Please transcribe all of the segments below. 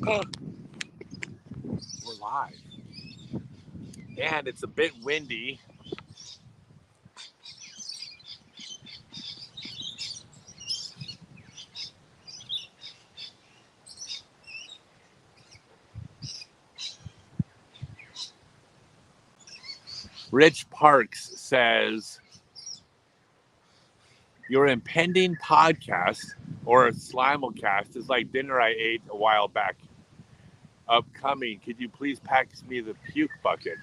We're live. And it's a bit windy. Rich Parks says, your impending podcast or a simulcast is like dinner I ate a while back. Upcoming, could you please pack me the puke bucket?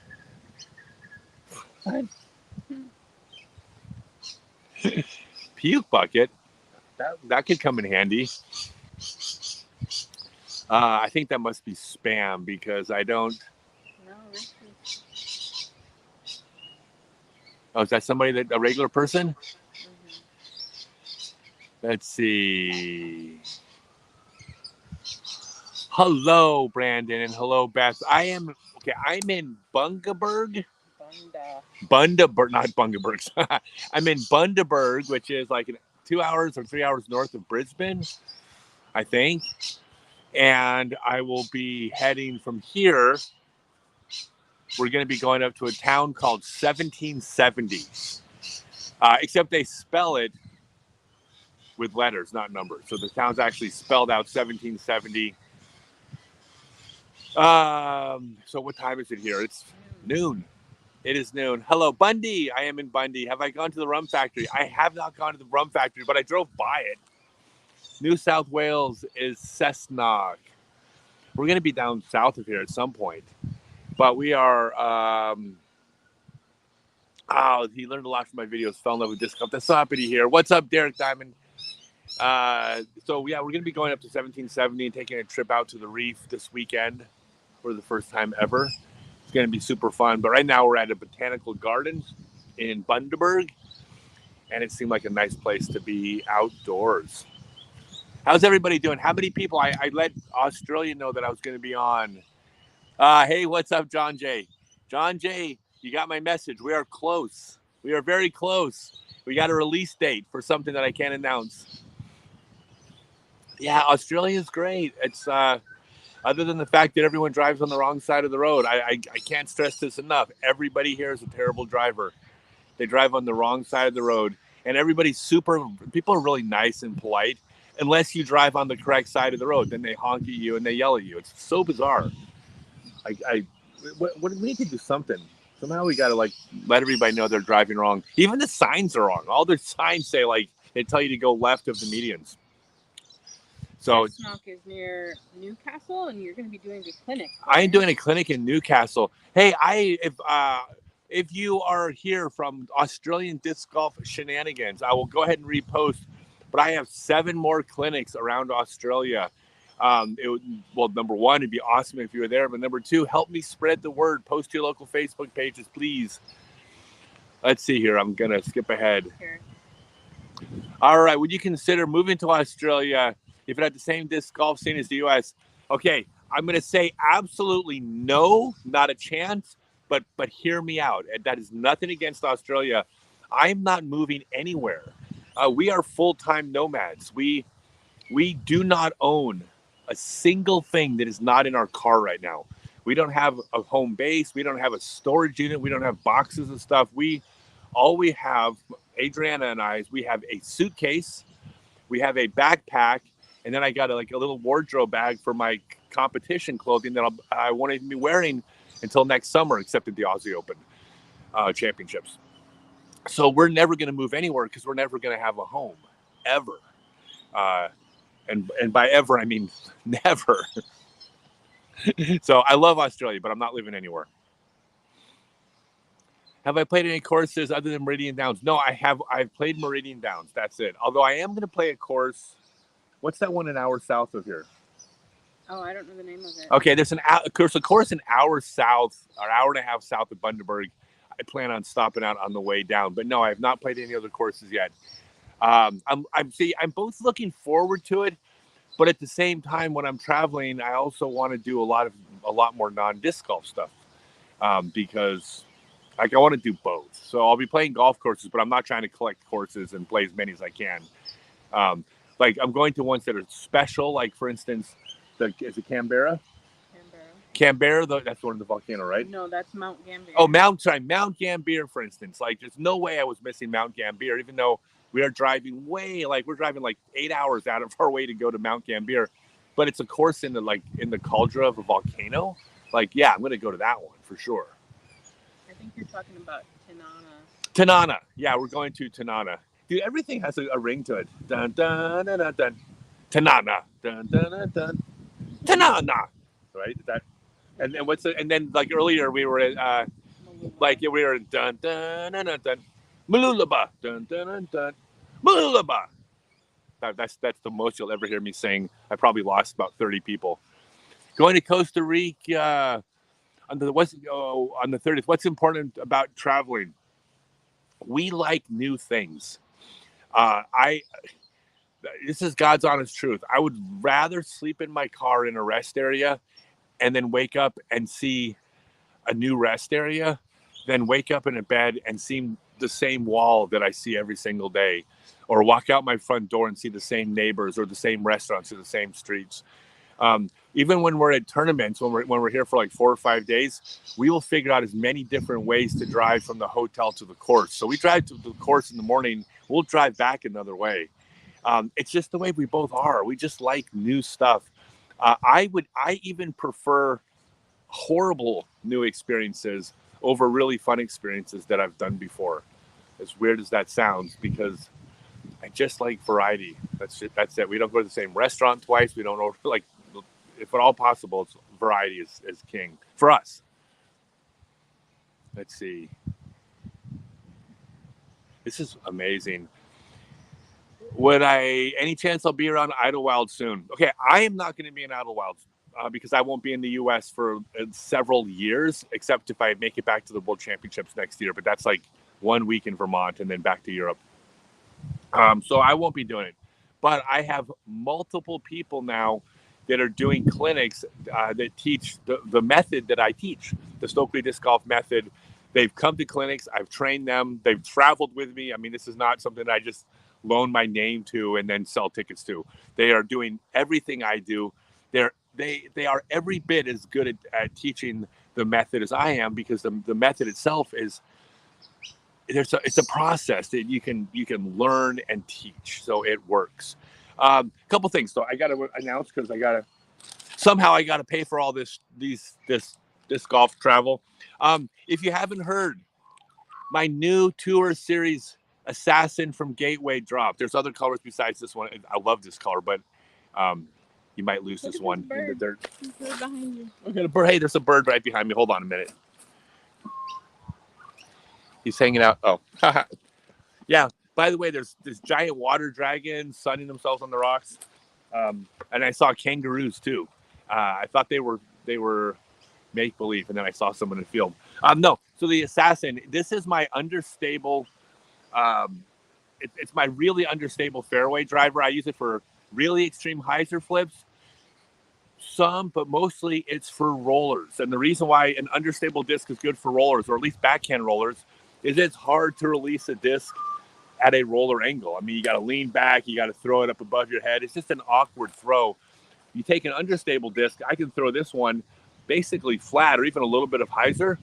What? Puke bucket? That could come in handy. I think that must be spam because I don't... No, Richie. Oh, is that somebody a regular person? Mm-hmm. Let's see. Hello, Brandon, and hello, Beth. I'm in Bundaberg. Bundaberg, not Bundaberg. I'm in Bundaberg, which is like 2 hours or 3 hours north of Brisbane, I think. And I will be heading from here. We're going to be going up to a town called 1770. Except they spell it with letters, not numbers. So the town's actually spelled out 1770. So what time is it here? It's noon. It is noon. Hello, Bundy. I am in Bundy. Have I gone to the rum factory? I have not gone to the rum factory, but I drove by it. New South Wales is Cessnock. We're going to be down south of here at some point. But we are... he learned a lot from my videos. Fell in love with disc golf. That's so happy to hear. What's up, Derek Diamond? We're going to be going up to 1770 and taking a trip out to the reef this weekend for the first time ever. It's going to be super fun. But right now we're at a botanical garden in Bundaberg, and it seemed like a nice place to be outdoors. How's everybody doing? How many people? I let Australia know that I was going to be on. Hey, what's up, John J? John J, you got my message. We are close. We are very close. We got a release date for something that I can't announce. Yeah, Australia is great. It's other than the fact that everyone drives on the wrong side of the road. I can't stress this enough. Everybody here is a terrible driver. They drive on the wrong side of the road, and people are really nice and polite unless you drive on the correct side of the road. Then they honk at you and they yell at you. It's so bizarre. We need to do something. Somehow we got to let everybody know they're driving wrong. Even the signs are wrong. All their signs say they tell you to go left of the medians. So Cessnock is near Newcastle, and you're going to be doing a clinic. Right? I am doing a clinic in Newcastle. Hey, if you are here from Australian Disc Golf Shenanigans, I will go ahead and repost. But I have 7 more clinics around Australia. Number one, it'd be awesome if you were there. But number 2, help me spread the word. Post to your local Facebook pages, please. Let's see here. I'm going to skip ahead. Sure. All right. Would you consider moving to Australia if it had the same disc golf scene as the U.S.? Okay. I'm going to say absolutely no, not a chance. But hear me out. That is nothing against Australia. I'm not moving anywhere. We are full-time nomads. We do not own a single thing that is not in our car right now. We don't have a home base. We don't have a storage unit. We don't have boxes of stuff. All we have, Adriana and I, we have a suitcase. We have a backpack. And then I got a little wardrobe bag for my competition clothing that I won't even be wearing until next summer, except at the Aussie Open championships. So we're never going to move anywhere because we're never going to have a home, ever. And by ever, I mean never. So I love Australia, but I'm not living anywhere. Have I played any courses other than Meridian Downs? No, I have. I've played Meridian Downs. That's it. Although I am going to play a course. What's that one an hour south of here? Oh, I don't know the name of it. Okay, there's a course an hour south, or hour and a half south of Bundaberg. I plan on stopping out on the way down. But no, I have not played any other courses yet. I'm both looking forward to it, but at the same time, when I'm traveling, I also want to do a lot more non-disc golf stuff because I want to do both. So I'll be playing golf courses, but I'm not trying to collect courses and play as many as I can. I'm going to ones that are special, like for instance, Is it Canberra? Canberra. Canberra, that's one of the volcano, right? No, that's Mount Gambier. Oh, Mount Gambier, for instance. Like, there's no way I was missing Mount Gambier, even though we are driving we're driving like 8 hours out of our way to go to Mount Gambier. But it's a course in the cauldron of a volcano. Like, yeah, I'm going to go to that one for sure. I think you're talking about Tanana. Tanana. Yeah, we're going to Tanana. Dude, everything has a ring to it. Dun, dun, dun, dun, dun. Tanana. Dun, dun, dun, dun. Tanana. Right? And then like earlier we were at we were in dun dun dun dun dun Malulaba. Dun dun dun dun Malulaba. That's the most you'll ever hear me sing. I probably lost about 30 people. Going to Costa Rica on the 30th. What's important about traveling? We like new things. This is God's honest truth. I would rather sleep in my car in a rest area and then wake up and see a new rest area than wake up in a bed and see the same wall that I see every single day, or walk out my front door and see the same neighbors or the same restaurants or the same streets. Even when we're at tournaments, when we're here for like 4 or 5 days, we will figure out as many different ways to drive from the hotel to the course. So we drive to the course in the morning, we'll drive back another way. It's just the way we both are. We just like new stuff. I even prefer horrible new experiences over really fun experiences that I've done before. As weird as that sounds, because I just like variety. That's it. We don't go to the same restaurant twice. We don't order, like, if at all possible, it's variety is king for us. Let's see. This is amazing. Any chance I'll be around Idlewild soon? Okay, I am not going to be in Idlewild because I won't be in the U.S. for several years, except if I make it back to the World Championships next year. But that's like 1 week in Vermont and then back to Europe. So I won't be doing it. But I have multiple people now that are doing clinics that teach the method that I teach, the Stokely disc golf method. They've come to clinics. I've trained them. They've traveled with me. I mean, this is not something that I just loan my name to and then sell tickets to. They are doing everything I do. They are every bit as good at teaching the method as I am, because the method itself is it's a process that you can learn and teach. So it works. Couple things though. I got to announce, because I got to pay for all this golf travel. If you haven't heard, my new tour series Assassin from Gateway dropped. There's other colors besides this one. I love this color, but you might lose this one in the dirt. There's a bird behind you. Okay, hey, there's a bird right behind me. Hold on a minute. He's hanging out. Oh, yeah. By the way, there's this giant water dragons sunning themselves on the rocks, and I saw kangaroos too. I thought they were make believe, and then I saw someone in the field. No, so the Assassin. This is my understable. It's my really understable fairway driver. I use it for really extreme hyzer flips. But mostly it's for rollers. And the reason why an understable disc is good for rollers, or at least backhand rollers, is it's hard to release a disc at a roller angle. I mean, you got to lean back, you got to throw it up above your head. It's just an awkward throw. You take an understable disc, I can throw this one basically flat or even a little bit of hyzer,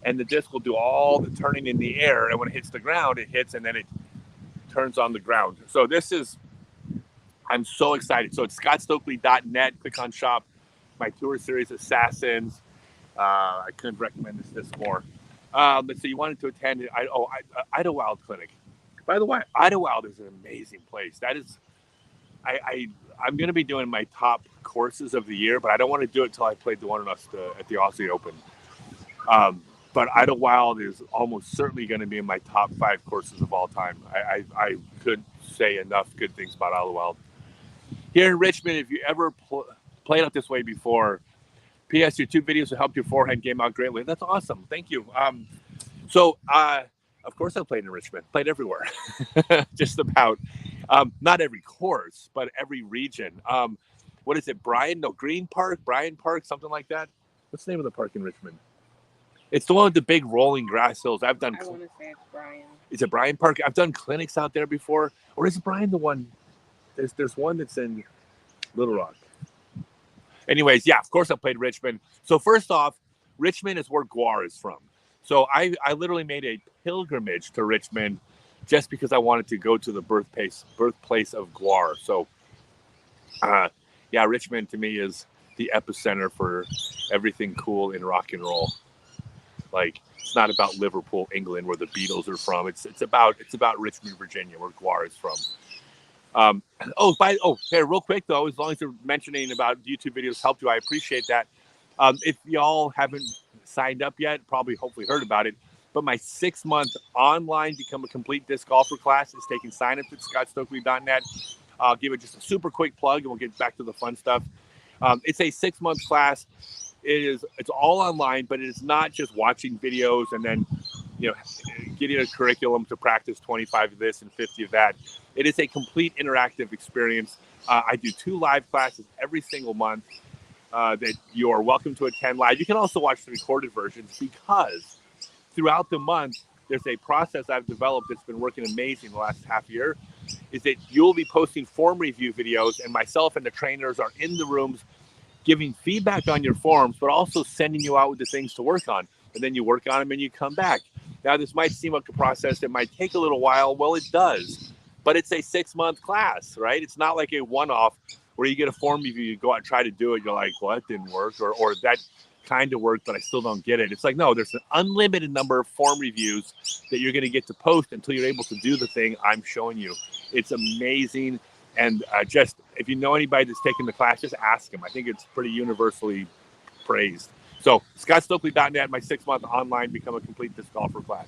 and the disc will do all the turning in the air. And when it hits the ground, it hits and then it turns on the ground. So I'm so excited. So it's scottstokely.net. Click on shop. My tour series, Assassins. I couldn't recommend this more. But so you wanted to attend Idlewild Clinic. By the way, Idlewild is an amazing place. That is, I'm going to be doing my top courses of the year, but I don't want to do it until I played the one at the Aussie Open. But Idlewild is almost certainly going to be in my top 5 courses of all time. I couldn't say enough good things about Idlewild. Here in Richmond, if you ever played out this way before, P.S. your 2 videos will help your forehand game out greatly. That's awesome. Thank you. Of course I played in Richmond. Played everywhere. Just about. Not every course, but every region. What is it? Bryan Park, something like that. What's the name of the park in Richmond? It's the one with the big rolling grass hills. I want to say it's Bryan. Is it Bryan Park? I've done clinics out there before. Or is Bryan the one? There's one that's in Little Rock. Anyways, yeah, of course I played Richmond. So first off, Richmond is where Guar is from. So I literally made a pilgrimage to Richmond just because I wanted to go to the birthplace of Guar. So, yeah, Richmond to me is the epicenter for everything cool in rock and roll. Like, it's not about Liverpool, England, where the Beatles are from. It's about Richmond, Virginia, where Guar is from. Hey, real quick though, as long as you're mentioning about YouTube videos helped you, I appreciate that. If y'all haven't signed up yet, hopefully heard about it, but my 6-month online Become a Complete Disc Golfer class is taking signups at scottstokely.net. I'll give it just a super quick plug and we'll get back to the fun stuff. It's a 6-month class. It's all online, but it is not just watching videos and then, getting a curriculum to practice 25 of this and 50 of that. It is a complete interactive experience. I do 2 live classes every single month that you are welcome to attend live. You can also watch the recorded versions because throughout the month, there's a process I've developed that's been working amazing the last half year, is that you'll be posting form review videos and myself and the trainers are in the rooms giving feedback on your forms, but also sending you out with the things to work on. And then you work on them and you come back. Now, this might seem like a process that might take a little while. Well, it does. But it's a 6-month class, right? It's not like a one-off where you get a form review, you go out and try to do it. You're like, well, that didn't work. Or that kind of worked, but I still don't get it. It's like, no, there's an unlimited number of form reviews that you're going to get to post until you're able to do the thing I'm showing you. It's amazing. And just, if you know anybody that's taken the class, just ask them. I think it's pretty universally praised. So, scottstokely.net, my 6-month online Become a Complete Disc Golfer class.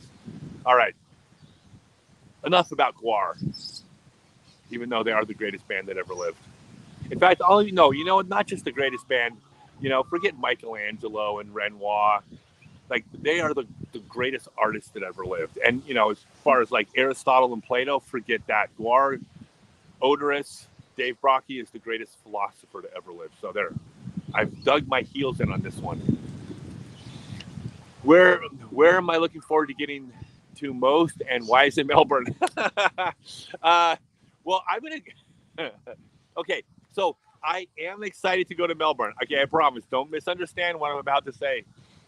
All right. Enough about Guar, even though they are the greatest band that ever lived. In fact, all of you know, not just the greatest band, forget Michelangelo and Renoir. Like, they are the greatest artists that ever lived. And, as far as like Aristotle and Plato, forget that. Guar, Odorous, Dave Brocky is the greatest philosopher to ever live. So there, I've dug my heels in on this one. Where am I looking forward to getting to most, and why is it Melbourne? Well, I'm gonna. Okay, so I am excited to go to Melbourne. Okay, I promise. Don't misunderstand what I'm about to say. You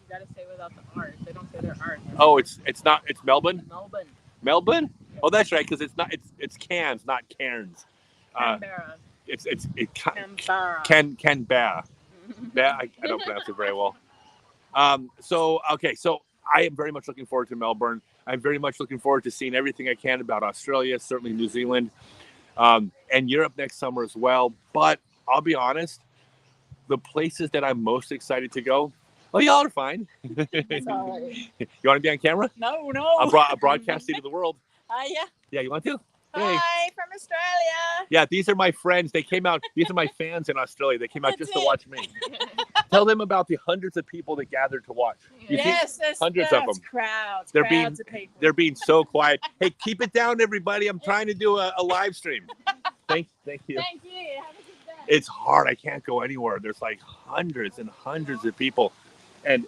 gotta say without the art. They don't say their art. Oh, it's not. It's Melbourne. Melbourne. Melbourne? Oh, that's right, because it's not. It's Cairns, not Cairns. Canberra. Canberra. Yeah, I don't pronounce it very well. So I am very much looking forward to Melbourne. I'm very much looking forward to seeing everything I can about Australia, certainly New Zealand, and Europe next summer as well. But I'll be honest, the places that I'm most excited to go, y'all are fine. Sorry. You want to be on camera? No. I'll broadcast you to the world. Yeah. Yeah, you want to? Hey. Hi from Australia. Yeah, these are my friends. They came out. These are my fans in Australia. They came out just to watch me. Tell them about the hundreds of people that gathered to watch. Yes, hundreds of them. Crowds. They're crowds of people. They're being so quiet. Hey, keep it down, everybody. I'm trying to do a live stream. Thank you. Thank you. Have a good day. It's hard. I can't go anywhere. There's like hundreds and hundreds of people, and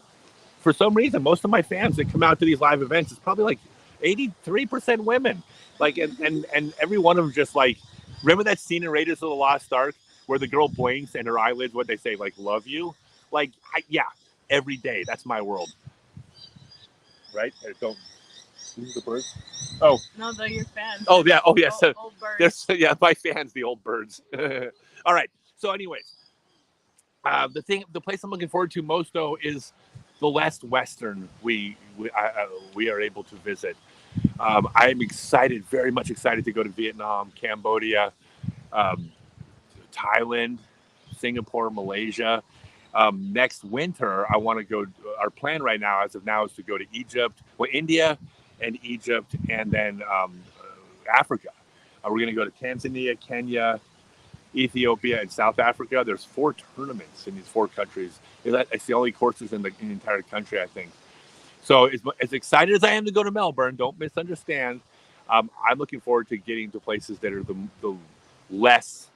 for some reason, most of my fans that come out to these live events is probably like 83% women. Like, and every one of them just like, remember that scene in Raiders of the Lost Ark where the girl blinks and her eyelids, what they say, like, love you? Like, every day. That's my world. Right? Don't. These are the birds? Oh. No, they're your fans. Oh, yeah. Oh, yes. Yeah. Old birds. My fans, the old birds. All right. So anyways, the place I'm looking forward to most, though, is the less Western we are able to visit. I'm excited, very much excited to go to Vietnam, Cambodia, Thailand, Singapore, Malaysia. Next winter, I want to go. Our plan right now, as of now, is to go to Egypt, India and Egypt, and then Africa. We're going to go to Tanzania, Kenya, Ethiopia, and South Africa. There's 4 tournaments in these 4 countries. It's the only courses in the entire country, I think. So as excited as I am to go to Melbourne, don't misunderstand. I'm looking forward to getting to places that are the less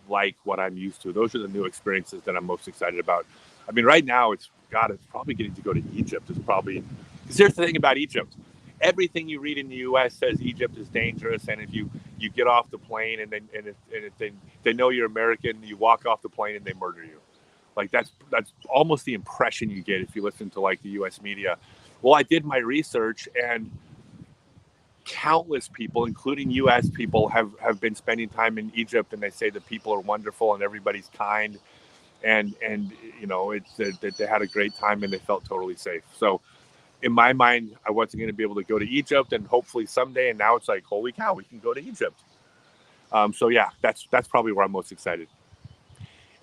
like what I'm used to. Those are the new experiences that I'm most excited about. I mean, right now, it's probably getting to go to Egypt is probably, because here's the thing about Egypt. Everything you read in the U.S. says Egypt is dangerous, and if you get off the plane and if they know you're American, you walk off the plane and they murder you. Like that's almost the impression you get if you listen to like the U.S. media. Well, I did my research, and countless people, including U.S. people, have been spending time in Egypt, and they say the people are wonderful and everybody's kind, and you know, it's that they had a great time and they felt totally safe. So in my mind, I wasn't going to be able to go to Egypt, and hopefully someday. And now it's like, holy cow, we can go to Egypt. So yeah, that's probably where I'm most excited.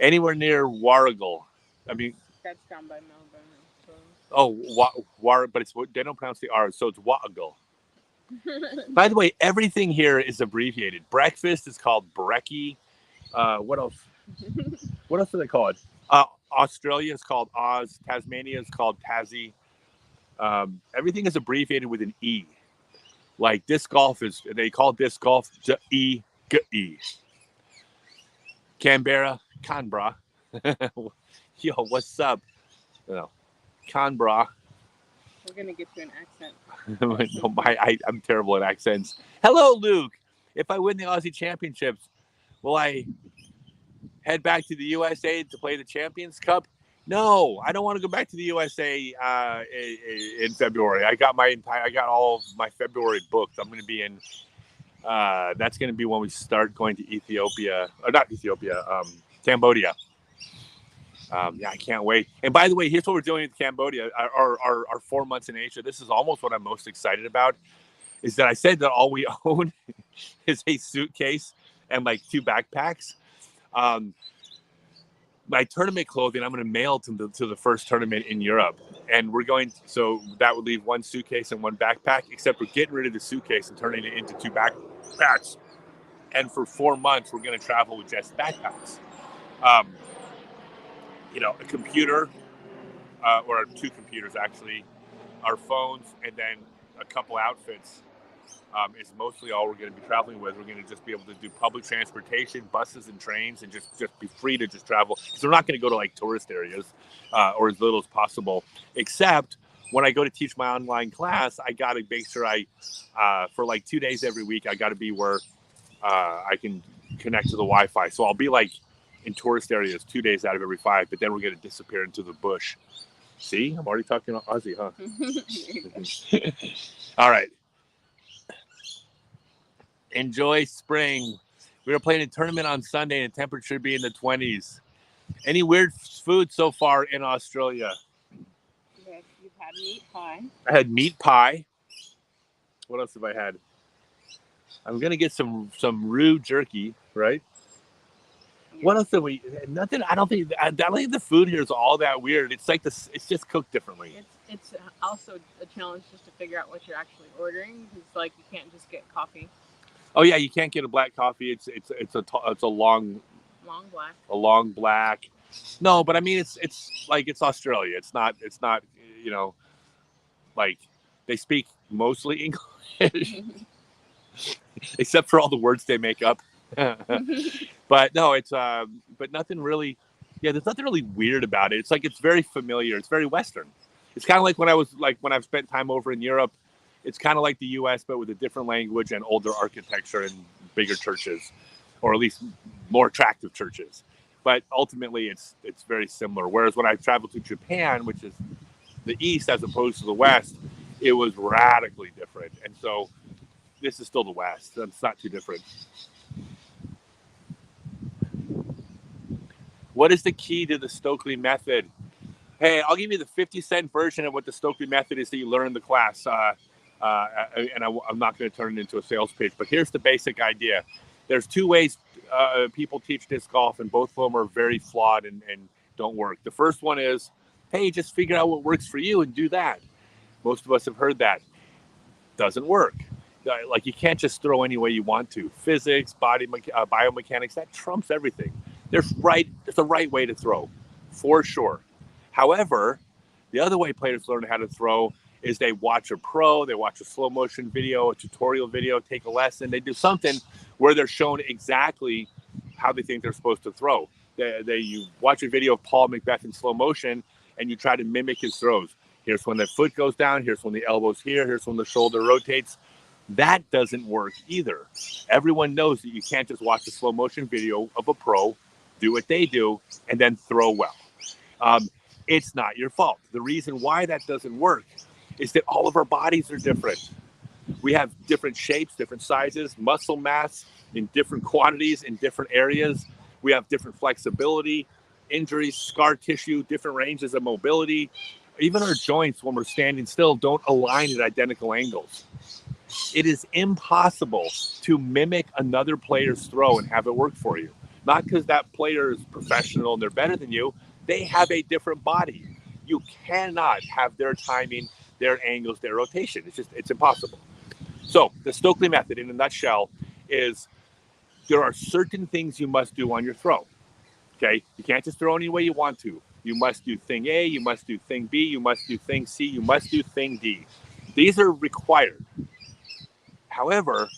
Anywhere near Warrigal. I mean, That's down by Melbourne. So. Oh, but they don't pronounce the R, so it's Warrigal. By the way, everything here is abbreviated. Breakfast is called brekkie. What else? What else do they call it? Australia is called Oz. Tasmania is called Tassie. Everything is abbreviated with an E. Like disc golf they call disc golf G-E-G-E. Canberra, Canberra. Yo, what's up? You know, Canberra. We're going to get you an accent. I'm terrible at accents. Hello, Luke. If I win the Aussie Championships, will I head back to the USA to play the Champions Cup? No, I don't want to go back to the USA in February. I got all of my February booked. I'm going to be in. That's going to be when we start going to Ethiopia, or not Ethiopia, Cambodia. Yeah, I can't wait. And by the way, here's what we're doing in Cambodia. Our 4 months in Asia. This is almost what I'm most excited about. Is that I said that all we own is a suitcase and like 2 backpacks. My tournament clothing, I'm going to mail to the first tournament in Europe, and so that would leave 1 suitcase and 1 backpack. Except we're getting rid of the suitcase and turning it into 2 backpacks. And for 4 months, we're going to travel with just backpacks. You know, a computer, or 2 computers actually, our phones, and then a couple outfits. Is mostly all we're going to be traveling with. We're going to just be able to do public transportation, buses and trains, and just be free to just travel. So we're not going to go to like tourist areas, or as little as possible. Except when I go to teach my online class, I got to make sure for like 2 days every week, I got to be where I can connect to the Wi-Fi. So I'll be like in tourist areas 2 days out of every 5, but then we're going to disappear into the bush. See, I'm already talking Aussie, huh? All right. Enjoy spring. We were playing a tournament on Sunday and the temperature be in the 20s. Any weird food so far in Australia? Yes, you've had meat pie. I had meat pie. What else have I had? I'm gonna get some roux jerky, right? Yeah. What else have we? Nothing. I don't think the food here is all that weird. It's like this. It's just cooked differently. It's also a challenge just to figure out what you're actually ordering, because like you can't just get coffee. Oh yeah, you can't get a black coffee. It's a long black. A long black. No, but I mean it's like it's Australia. It's not you know, like they speak mostly English, except for all the words they make up. But no, it's but nothing really. Yeah, there's nothing really weird about it. It's like it's very familiar. It's very Western. It's kind of like when I've spent time over in Europe. It's kind of like the U.S., but with a different language and older architecture and bigger churches, or at least more attractive churches. But ultimately, it's very similar. Whereas when I traveled to Japan, which is the East as opposed to the West, it was radically different. And so this is still the West. It's not too different. What is the key to the Stokely method? Hey, I'll give you the 50-cent version of what the Stokely method is that you learn in the class. And I'm not going to turn it into a sales pitch, but here's the basic idea. There's 2 ways people teach disc golf, and both of them are very flawed and don't work. The first one is, hey, just figure out what works for you and do that. Most of us have heard that. Doesn't work. Like you can't just throw any way you want to. Physics, biomechanics, that trumps everything. There's a right way to throw, for sure. However, the other way players learn how to throw is they watch a pro, they watch a slow motion video, a tutorial video, take a lesson, they do something where they're shown exactly how they think they're supposed to throw. You watch a video of Paul Macbeth in slow motion and you try to mimic his throws. Here's when the foot goes down, here's when the elbow's here, here's when the shoulder rotates. That doesn't work either. Everyone knows that you can't just watch a slow motion video of a pro, do what they do, and then throw well. It's not your fault. The reason why that doesn't work is that all of our bodies are different. We have different shapes, different sizes, muscle mass in different quantities in different areas. We have different flexibility, injuries, scar tissue, different ranges of mobility. Even our joints, when we're standing still, don't align at identical angles. It is impossible to mimic another player's throw and have it work for you. Not because that player is professional and they're better than you. They have a different body. You cannot have their timing, their angles, their rotation. It's impossible. So the Stokely method, in a nutshell, is there are certain things you must do on your throw. Okay, you can't just throw any way you want to. You must do thing A, you must do thing B, you must do thing C, you must do thing D. These are required. However,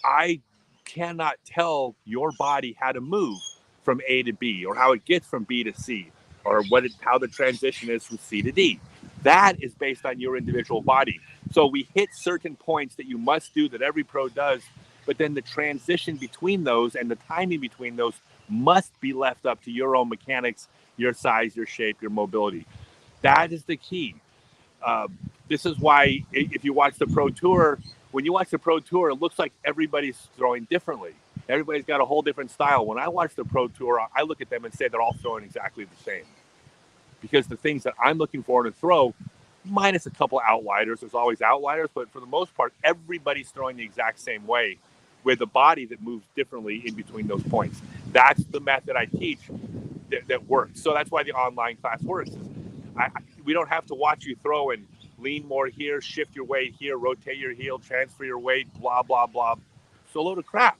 I cannot tell your body how to move from A to B, or how it gets from B to C, or how the transition is from C to D. That is based on your individual body. So we hit certain points that you must do, that every pro does, but then the transition between those and the timing between those must be left up to your own mechanics, your size, your shape, your mobility. That is the key. This is why if you watch the Pro Tour, when you watch the Pro Tour, it looks like everybody's throwing differently. Everybody's got a whole different style. When I watch the Pro Tour, I look at them and say they're all throwing exactly the same. Because the things that I'm looking for in a throw, minus a couple outliers, there's always outliers, but for the most part, everybody's throwing the exact same way with a body that moves differently in between those points. That's the method I teach that works. So that's why the online class works. We don't have to watch you throw and lean more here, shift your weight here, rotate your heel, transfer your weight, blah, blah, blah. It's a load of crap.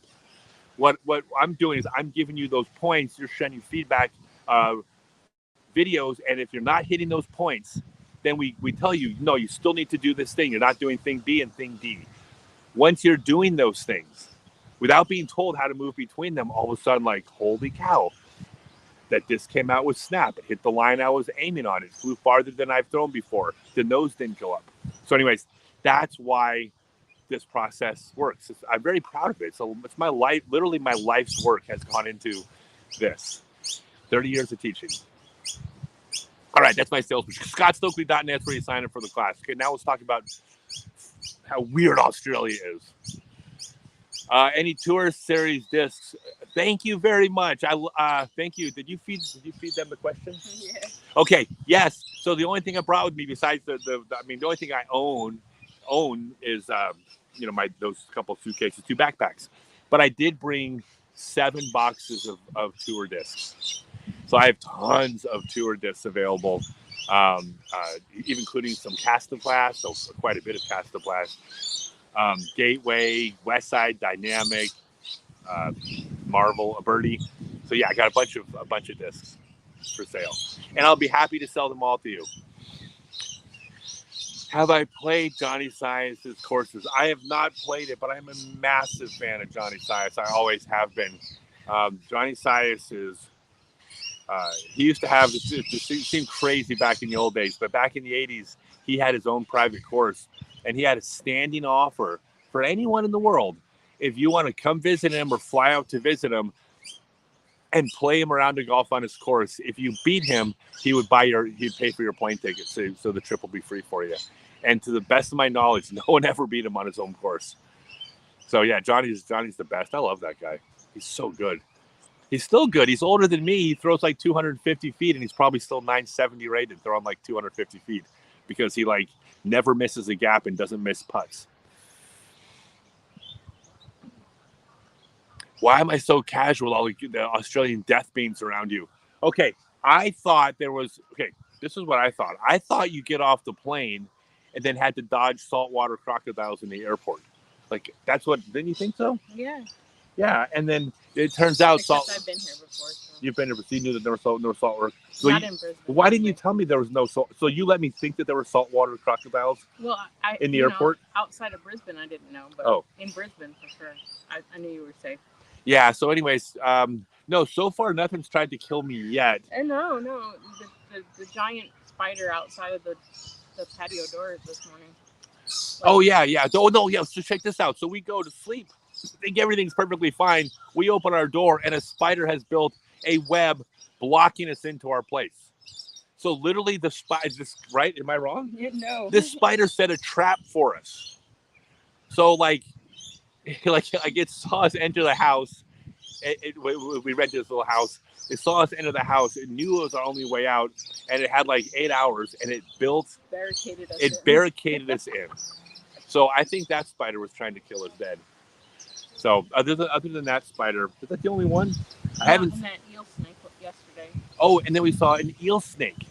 What I'm doing is I'm giving you those points. You're sending feedback videos, and if you're not hitting those points, then we tell you, no, you still need to do this thing. You're not doing thing B and thing D. Once you're doing those things, without being told how to move between them, all of a sudden, like, holy cow, that disc came out with snap. It hit the line I was aiming on. It flew farther than I've thrown before. The nose didn't go up. So anyways, that's why this process works. I'm very proud of it. So it's my life, literally my life's work has gone into this. 30 years of teaching. All right, that's my sales pitch. ScottStokely.net is where you sign up for the class. Okay, now let's talk about how weird Australia is. Any Tour Series discs? Thank you very much. Thank you. Did you feed them the question? Yeah. Okay. Yes. So the only thing I brought with me, besides the only thing I own is those couple of suitcases, 2 backpacks. But I did bring 7 boxes of tour discs. So I have tons of tour discs available, even including some Castaplast, so quite a bit of Castaplast. Gateway, Westside, Dynamic, Marvel, Birdie. So yeah, I got a bunch of discs for sale, and I'll be happy to sell them all to you. Have I played Johnny Science's courses? I have not played it, but I'm a massive fan of Johnny Science. I always have been. Johnny Science is. He used to have this. It seemed crazy back in the old days, but back in the 80s, he had his own private course. And he had a standing offer for anyone in the world. If you want to come visit him or fly out to visit him and play him around to golf on his course, if you beat him, he'd pay for your plane ticket. So the trip will be free for you. And to the best of my knowledge, no one ever beat him on his own course. So yeah, Johnny's the best. I love that guy. He's so good. He's still good. He's older than me. He throws like 250 feet, and he's probably still 970 rated, throwing like 250 feet because he never misses a gap and doesn't miss putts. Why am I so casual with all the Australian death beans around you? Okay, I thought this is what I thought. I thought you get off the plane and then had to dodge saltwater crocodiles in the airport. Didn't you think so? Yeah. Yeah, and then it turns out I've been here before. So. You've been here, but you knew that there was saltwater. So not in Brisbane. Why didn't you tell me there was no salt? So you let me think that there were saltwater crocodiles in the airport? Outside of Brisbane, I didn't know, but in Brisbane, for sure. I knew you were safe. Yeah, so anyways, no, so far nothing's tried to kill me yet. No. The giant spider outside of the patio door this morning. Yeah. Oh, no, yeah, so check this out. So we go to sleep. Think everything's perfectly fine. We open our door, and a spider has built a web blocking us into our place. So literally the spider, right? Am I wrong? No. This spider set a trap for us. So like it saw us enter the house. We rented this little house. It saw us enter the house. It knew it was our only way out, and it had like 8 hours, and it barricaded us in. So I think that spider was trying to kill us dead. So other than that spider, is that the only one? I haven't. And that eel snake yesterday. Oh, and then we saw an eel snake.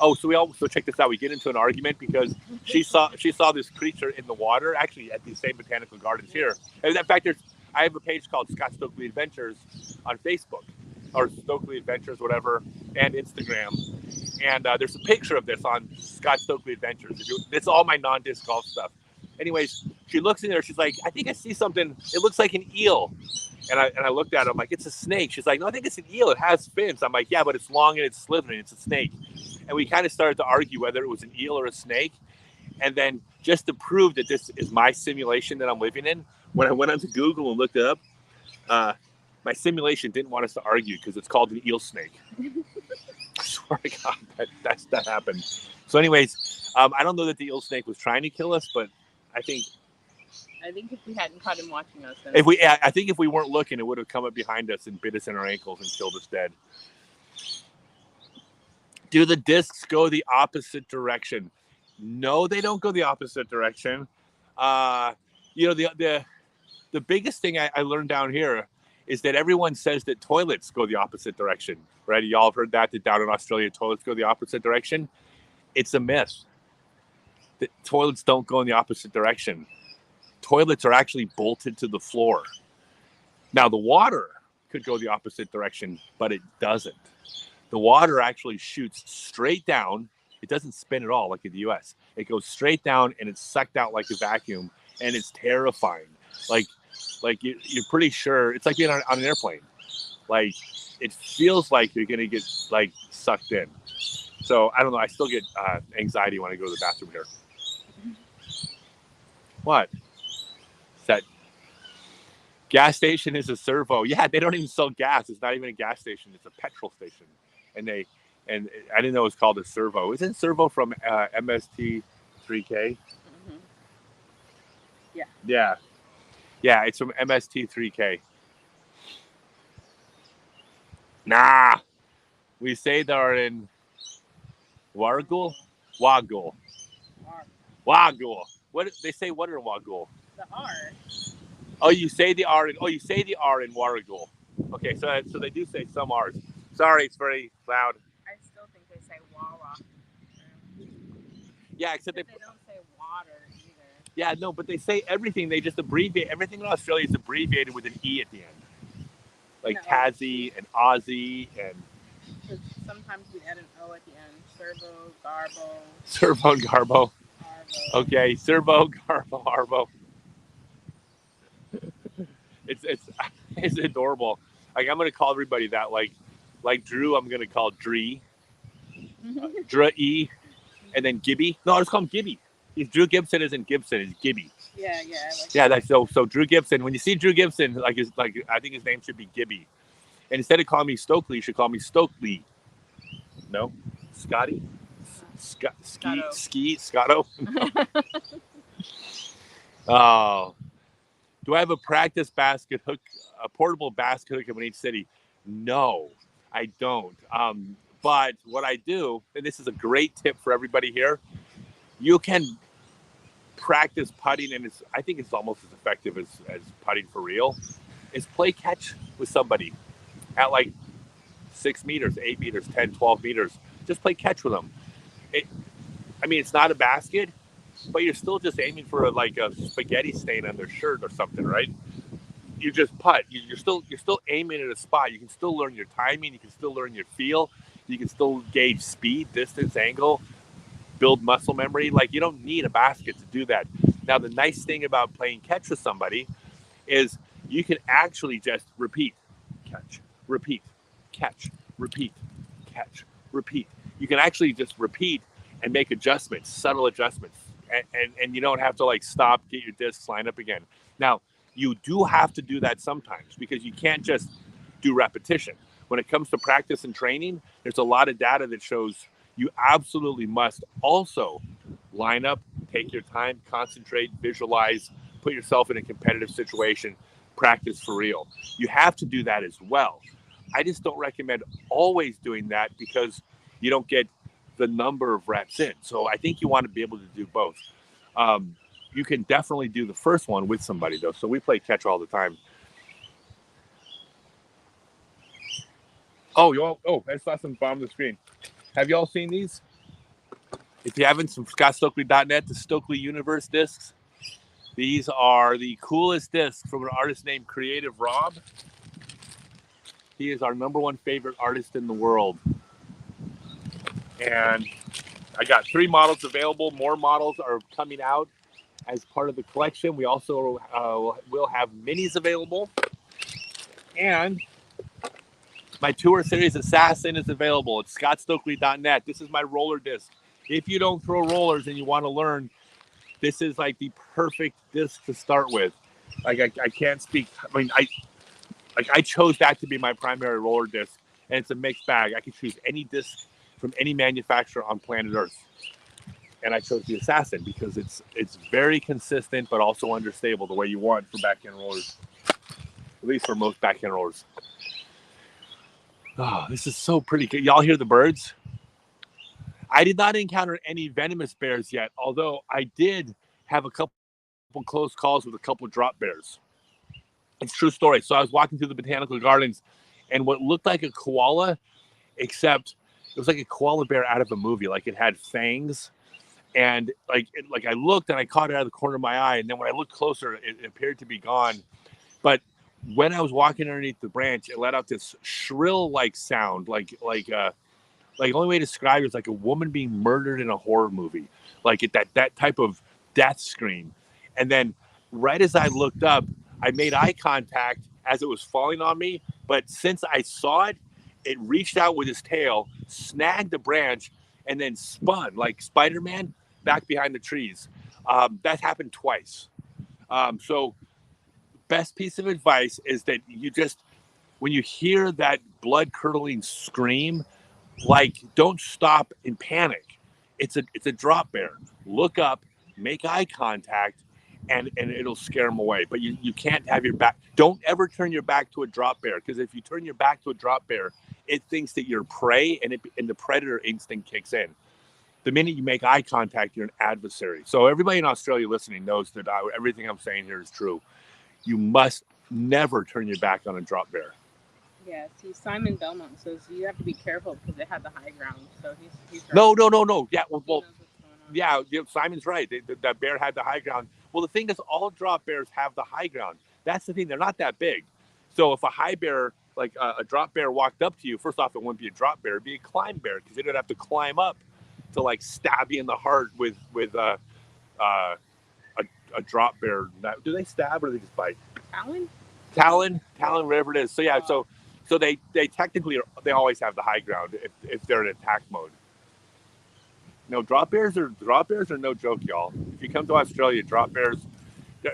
Oh, so check this out. We get into an argument because she saw this creature in the water, actually at these same botanical gardens here. And in fact, I have a page called Scott Stokely Adventures on Facebook, or Stokely Adventures, whatever, and Instagram. And there's a picture of this on Scott Stokely Adventures. It's all my non-disc golf stuff. Anyways, she looks in there. She's like, I think I see something. It looks like an eel. And I looked at it. I'm like, it's a snake. She's like, no, I think it's an eel. It has fins. I'm like, yeah, but it's long and it's slithering. It's a snake. And we kind of started to argue whether it was an eel or a snake. And then just to prove that this is my simulation that I'm living in, when I went onto Google and looked it up, my simulation didn't want us to argue because it's called an eel snake. I swear to God, that happened. So anyways, I don't know that the eel snake was trying to kill us, but I think if we hadn't caught him watching us, then I think if we weren't looking, it would have come up behind us and bit us in our ankles and killed us dead. Do the discs go the opposite direction? No, they don't go the opposite direction. The biggest thing I learned down here is that everyone says that toilets go the opposite direction, right? Y'all have heard that down in Australia, toilets go the opposite direction. It's a myth. The toilets don't go in the opposite direction. Toilets are actually bolted to the floor. Now, the water could go the opposite direction, but it doesn't. The water actually shoots straight down. It doesn't spin at all like in the US. It goes straight down and it's sucked out like a vacuum, and it's terrifying. Like you're pretty sure it's like being on an airplane. Like it feels like you're gonna get like sucked in. So I don't know. I still get anxiety when I go to the bathroom here. What? That gas station is a servo. Yeah, they don't even sell gas. It's not even a gas station. It's a petrol station. And I didn't know it was called a servo. Isn't servo from MST 3K? Mm-hmm. Yeah, it's from MST 3K. Nah, we say they're in Wagul. What they say? What in Wagul? The R. Oh, you say the R. You say the R in Warragul. Okay, so they do say some R's. Sorry, it's very loud. I still think they say Wawa. Yeah, except they don't say water either. Yeah, no, but they say everything. They just abbreviate everything in Australia is abbreviated with an E at the end, like Tassie and Aussie and. Sometimes we add an O at the end. Servo, Garbo. Arvo. Okay, Servo, Garbo, Arvo. It's adorable. Like I'm gonna call everybody that. Like Drew, I'm gonna call Dree, Dre, and then Gibby. No, I'll just call him Gibby. He's Drew Gibson isn't Gibson. It's Gibby. Yeah. That's so Drew Gibson. When you see Drew Gibson, I think his name should be Gibby. And instead of calling me Stokely, you should call me Stokely. No, Scotty. Scotto. Oh. Do I have a practice basket hook, a portable basket hook in each city? No, I don't. But what I do, and this is a great tip for everybody here, you can practice putting, and I think it's almost as effective as putting for real, is play catch with somebody at like 6 meters, 8 meters, 10, 12 meters. Just play catch with them. It's not a basket, but you're still just aiming for a spaghetti stain on their shirt or something, right? You just putt. You're still aiming at a spot. You can still learn your timing. You can still learn your feel. You can still gauge speed, distance, angle, build muscle memory. Like you don't need a basket to do that. Now, the nice thing about playing catch with somebody is you can actually just repeat, catch, repeat, catch, repeat, catch, repeat. You can actually just repeat and make adjustments, subtle adjustments. And you don't have to stop, get your discs lined up again. Now, you do have to do that sometimes because you can't just do repetition. When it comes to practice and training, there's a lot of data that shows you absolutely must also line up, take your time, concentrate, visualize, put yourself in a competitive situation, practice for real. You have to do that as well. I just don't recommend always doing that because you don't get the number of reps in. So I think you want to be able to do both. You can definitely do the first one with somebody though. So we play catch all the time. I saw some bottom of the screen. Have y'all seen these? If you haven't, some ScottStokely.net, the Stokely Universe discs. These are the coolest discs from an artist named Creative Rob. He is our #1 favorite artist in the world. And I got 3 models available. More models are coming out as part of the collection. We also will have minis available. And my tour series Assassin is available at ScottStokely.net. This is my roller disc. If you don't throw rollers and you want to learn, this is like the perfect disc to start with. Like I can't speak. I mean, I chose that to be my primary roller disc, and it's a mixed bag. I can choose any disc from any manufacturer on planet Earth, and I chose the Assassin because it's very consistent but also understable the way you want for backhand rollers, at least for most backhand rollers. Oh, this is so pretty good. Y'all hear the birds? I did not encounter any venomous bears yet, although I did have a couple close calls with a couple drop bears. It's a true story. So I was walking through the botanical gardens, and what looked like a koala, except it was like a koala bear out of a movie. Like it had fangs, and like I looked and I caught it out of the corner of my eye, and then when I looked closer, it appeared to be gone. But when I was walking underneath the branch, it let out this shrill like sound, like the only way to describe it is like a woman being murdered in a horror movie, like that type of death scream. And then right as I looked up, I made eye contact as it was falling on me. But since I saw it, it reached out with its tail, snagged the branch, and then spun like Spider-Man back behind the trees. That happened twice. So best piece of advice is that you just, when you hear that blood-curdling scream, like don't stop in panic. It's a drop bear. Look up, make eye contact, and it'll scare them away. But you can't have your back. Don't ever turn your back to a drop bear, because if you turn your back to a drop bear, it thinks that you're prey, and the predator instinct kicks in. The minute you make eye contact, you're an adversary. So everybody in Australia listening knows that everything I'm saying here is true. You must never turn your back on a drop bear. Yeah, see, Simon Belmont says you have to be careful because they had the high ground. So he's right. No. Yeah, well yeah, Simon's right. That bear had the high ground. Well, the thing is, all drop bears have the high ground. That's the thing. They're not that big. So if a high bear, like a drop bear, walked up to you, first off, it wouldn't be a drop bear. It'd be a climb bear, because they'd have to climb up to like stab you in the heart with a drop bear. Do they stab or do they just bite? Talon, whatever it is. So yeah, so they technically they always have the high ground if they're in attack mode. No, drop bears are no joke, y'all. If you come to Australia, drop bears,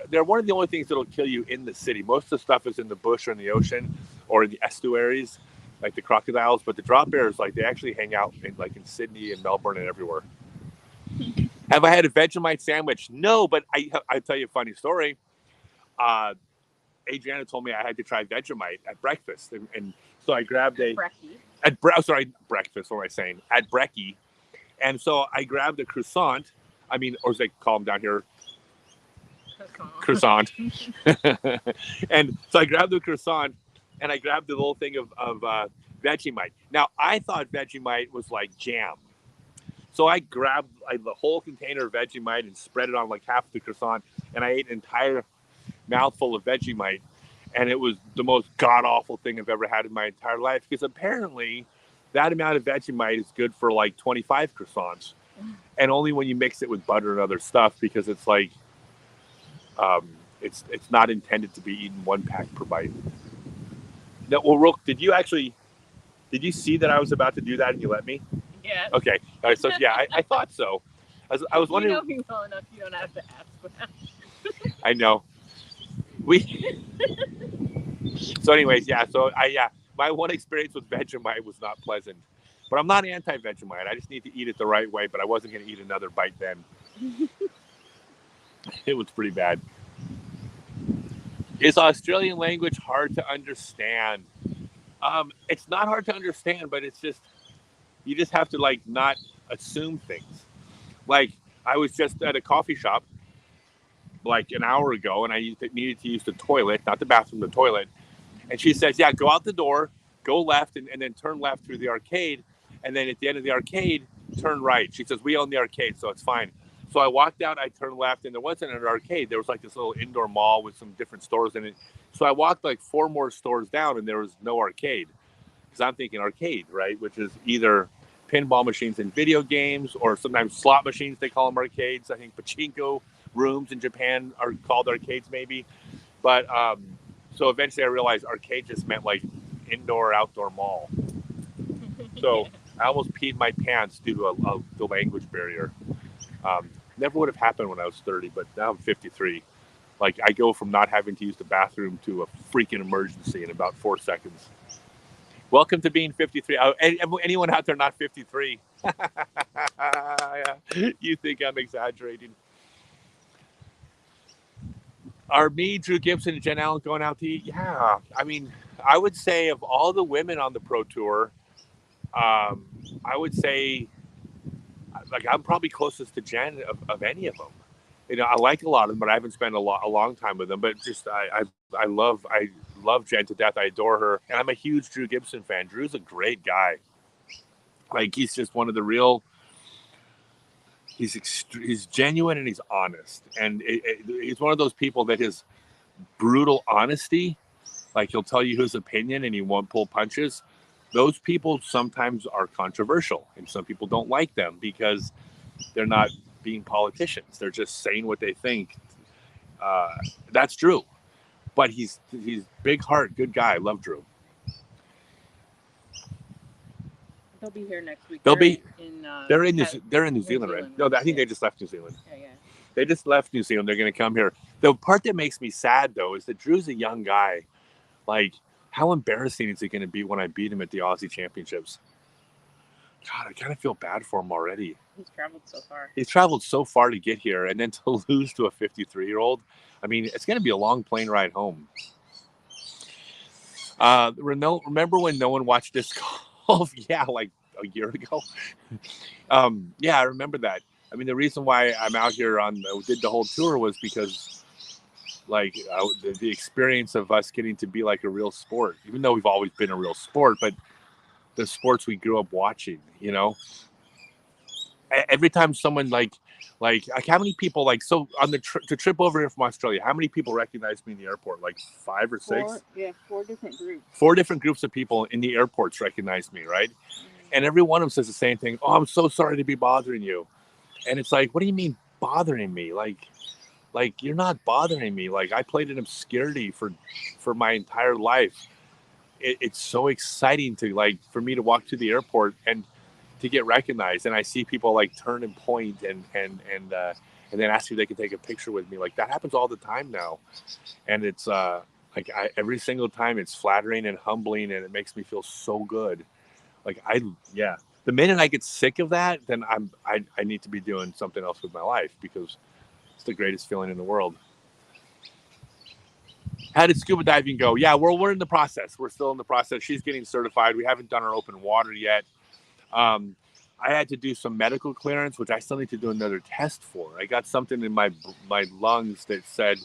they're one of the only things that'll kill you in the city. Most of the stuff is in the bush or in the ocean or in the estuaries, like the crocodiles. But the drop bears, like, they actually hang out in Sydney and Melbourne and everywhere. Have I had a Vegemite sandwich? No, but I'll tell you a funny story. Adriana told me I had to try Vegemite at breakfast, and so I grabbed breakfast. What am I saying? At brekkie. And so I grabbed a croissant. I mean, or as they call them down here, croissant. And so I grabbed the croissant, and I grabbed the little thing of Vegemite. Now, I thought Vegemite was like jam. So I grabbed the whole container of Vegemite and spread it on like half the croissant, and I ate an entire mouthful of Vegemite. And it was the most god-awful thing I've ever had in my entire life, because apparently that amount of Vegemite is good for like 25 croissants, and only when you mix it with butter and other stuff, because it's like it's not intended to be eaten one pack per bite. Now, well, Rook, did you see that I was about to do that and you let me? Yeah. Okay. All right, so yeah, I thought so. I was wondering. You know me well enough. You don't have to ask for that. I know. So anyways, yeah. So my one experience with Vegemite was not pleasant. But I'm not anti-Vegemite. I just need to eat it the right way. But I wasn't going to eat another bite then. It was pretty bad. Is Australian language hard to understand? It's not hard to understand, but it's just you just have to like not assume things. Like I was just at a coffee shop like an hour ago, and I needed to use the toilet, not the bathroom, the toilet. And she says, "Yeah, go out the door, go left, and then turn left through the arcade, and then at the end of the arcade, turn right." She says, "We own the arcade, so it's fine." So I walked out, I turned left, and there wasn't an arcade. There was like this little indoor mall with some different stores in it. So I walked like 4 more stores down, and there was no arcade. Because I'm thinking arcade, right? Which is either pinball machines in video games or sometimes slot machines, they call them arcades. I think pachinko rooms in Japan are called arcades maybe. But so eventually I realized arcade just meant like indoor outdoor mall. So I almost peed my pants due to the language barrier. Never would have happened when I was 30, but now I'm 53. Like I go from not having to use the bathroom to a freaking emergency in about 4 seconds. Welcome to being 53. Anyone out there not 53? You think I'm exaggerating? Are me, Drew Gibson, and Jen Allen going out to eat? Yeah. I mean, I would say of all the women on the Pro Tour, I would say like I'm probably closest to Jen of any of them. You know, I like a lot of them, but I haven't spent a long time with them. But just I love Jen to death. I adore her, and I'm a huge Drew Gibson fan. Drew's a great guy. Like he's just one of the real. He's genuine and he's honest, and he's one of those people that his brutal honesty, like he'll tell you his opinion and he won't pull punches. Those people sometimes are controversial, and some people don't like them because they're not being politicians. They're just saying what they think. That's Drew, but he's big heart, good guy. Love Drew. They'll be here next week. They're in New Zealand, right? No, I think they just left New Zealand. Yeah. They just left New Zealand. They're going to come here. The part that makes me sad though is that Drew's a young guy. Like, how embarrassing is it going to be when I beat him at the Aussie Championships? God, I kind of feel bad for him already. He's traveled so far. He's traveled so far to get here, and then to lose to a 53-year-old. I mean, it's going to be a long plane ride home. Remember when no one watched disc golf? Yeah, like a year ago. Yeah, I remember that. I mean, the reason why I'm out here did the whole tour was because, like, the experience of us getting to be like a real sport, even though we've always been a real sport, but the sports we grew up watching, you know. Every time someone like how many people so on the trip over here from Australia, how many people recognized me in the airport? Like 5 or 6? Four different groups. 4 different groups of people in the airports recognized me, right? Mm-hmm. And every one of them says the same thing. "Oh, I'm so sorry to be bothering you." And it's like, what do you mean bothering me? Like you're not bothering me. Like I played in obscurity for my entire life. It's so exciting for me to walk to the airport and to get recognized, and I see people like turn and point and then ask if they can take a picture with me. Like that happens all the time now, and it's every single time it's flattering and humbling, and it makes me feel so good. The minute I get sick of that, then I need to be doing something else with my life because it's the greatest feeling in the world. How did scuba diving go? Yeah, we're in the process. We're still in the process. She's getting certified. We haven't done our open water yet. I had to do some medical clearance, which I still need to do another test for. I got something in my lungs that said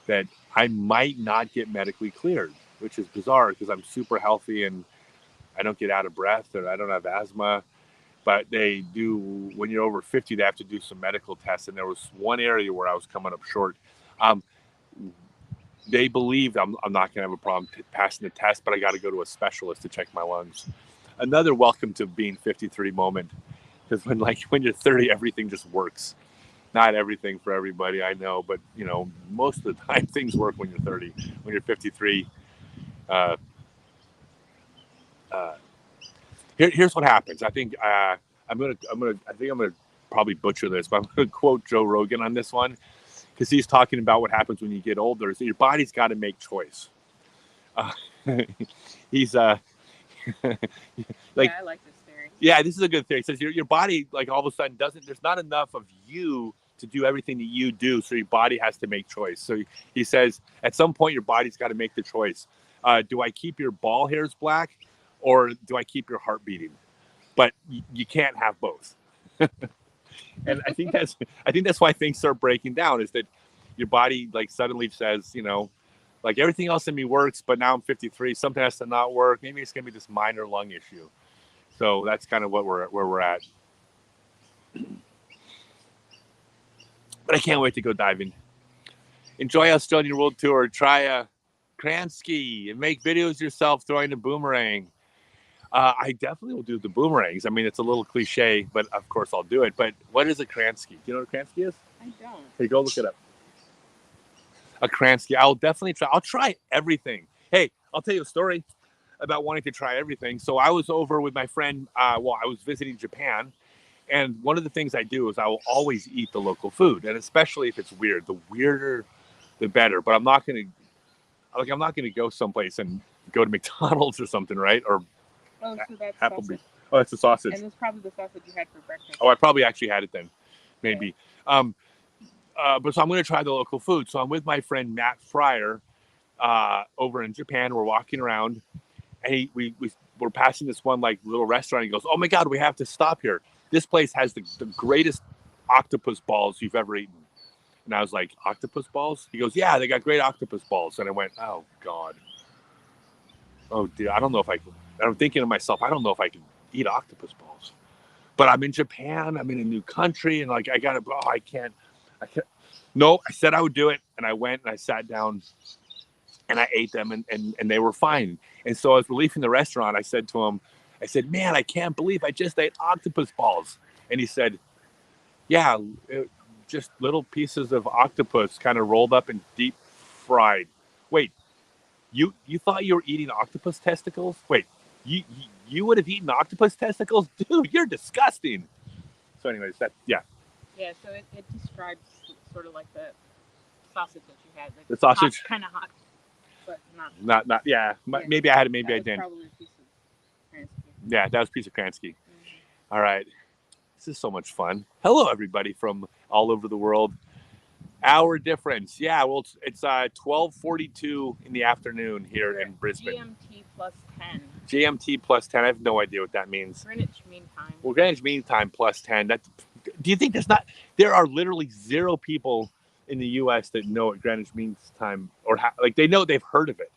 that I might not get medically cleared, which is bizarre because I'm super healthy and I don't get out of breath and I don't have asthma. But they do, when you're over 50, they have to do some medical tests. And there was one area where I was coming up short. They believe I'm not going to have a problem passing the test, but I got to go to a specialist to check my lungs. Another welcome to being 53 moment, because when you're 30, everything just works. Not everything for everybody, I know, but most of the time things work when you're 30. When you're 53, here's what happens. I think I'm gonna probably butcher this, but I'm gonna quote Joe Rogan on this one because he's talking about what happens when you get older. So your body's got to make choice. He's I like this theory. Yeah, this is a good thing. It says your body, like, all of a sudden doesn't, there's not enough of you to do everything that you do. So your body has to make choice. So he says at some point your body's got to make the choice. Do I keep your ball hairs black or do I keep your heart beating? But you can't have both. And I think that's why things start breaking down, is that your body like suddenly says, you know, like everything else in me works, but now I'm 53, something has to not work. Maybe it's gonna be this minor lung issue. So that's kind of where we're at. But I can't wait to go diving. Enjoy Australian World Tour. Try a Kransky and make videos yourself throwing a boomerang. I definitely will do the boomerangs. I mean, it's a little cliche, but of course I'll do it. But what is a Kransky? Do you know what a Kransky is? I don't. Hey, go look it up. A Kransky. I'll definitely try. I'll try everything. Hey, I'll tell you a story about wanting to try everything. So I was over with my friend while I was visiting Japan. And one of the things I do is I will always eat the local food. And especially if it's weird, the weirder, the better. But I'm not going to go someplace and go to McDonald's or something, right? Or Oh, so that's Applebee's. sausage. Oh, that's the sausage. And that's probably the sausage you had for breakfast. Oh, I probably actually had it then, maybe. Okay. But so I'm going to try the local food. So I'm with my friend Matt Fryer over in Japan. We're walking around, and we're passing this one like little restaurant. He goes, "Oh my God, we have to stop here. This place has the greatest octopus balls you've ever eaten." And I was like, "Octopus balls?" He goes, "Yeah, they got great octopus balls." And I went, "Oh God. Oh dear, I don't know if I can." I'm thinking to myself, I don't know if I can eat octopus balls. But I'm in Japan. I'm in a new country, and like I can't. No, I said I would do it, and I went and I sat down, and I ate them, and they were fine. And so as we're leaving the restaurant, I said to him, I said, "Man, I can't believe I just ate octopus balls." And he said, "Yeah, just little pieces of octopus kind of rolled up and deep fried." Wait, you thought you were eating octopus testicles? Wait, you would have eaten octopus testicles? Dude, you're disgusting. So anyways, Yeah, so it describes sort of like the sausage that you had. Like the sausage. Kind of hot, but not. Yeah, maybe I had it, maybe I didn't. Probably a piece of Kransky. Yeah, that was a piece of Kransky. Mm-hmm. All right. This is so much fun. Hello, everybody from all over the world. Hour difference. Yeah, well, it's 12:42 in the afternoon here in Brisbane. GMT plus 10. GMT plus 10. I have no idea what that means. Greenwich Mean Time. Well, Greenwich Mean Time plus 10. Do you think there are literally zero people in the U.S. that know what Greenwich Mean Time, or like they know, they've heard of it,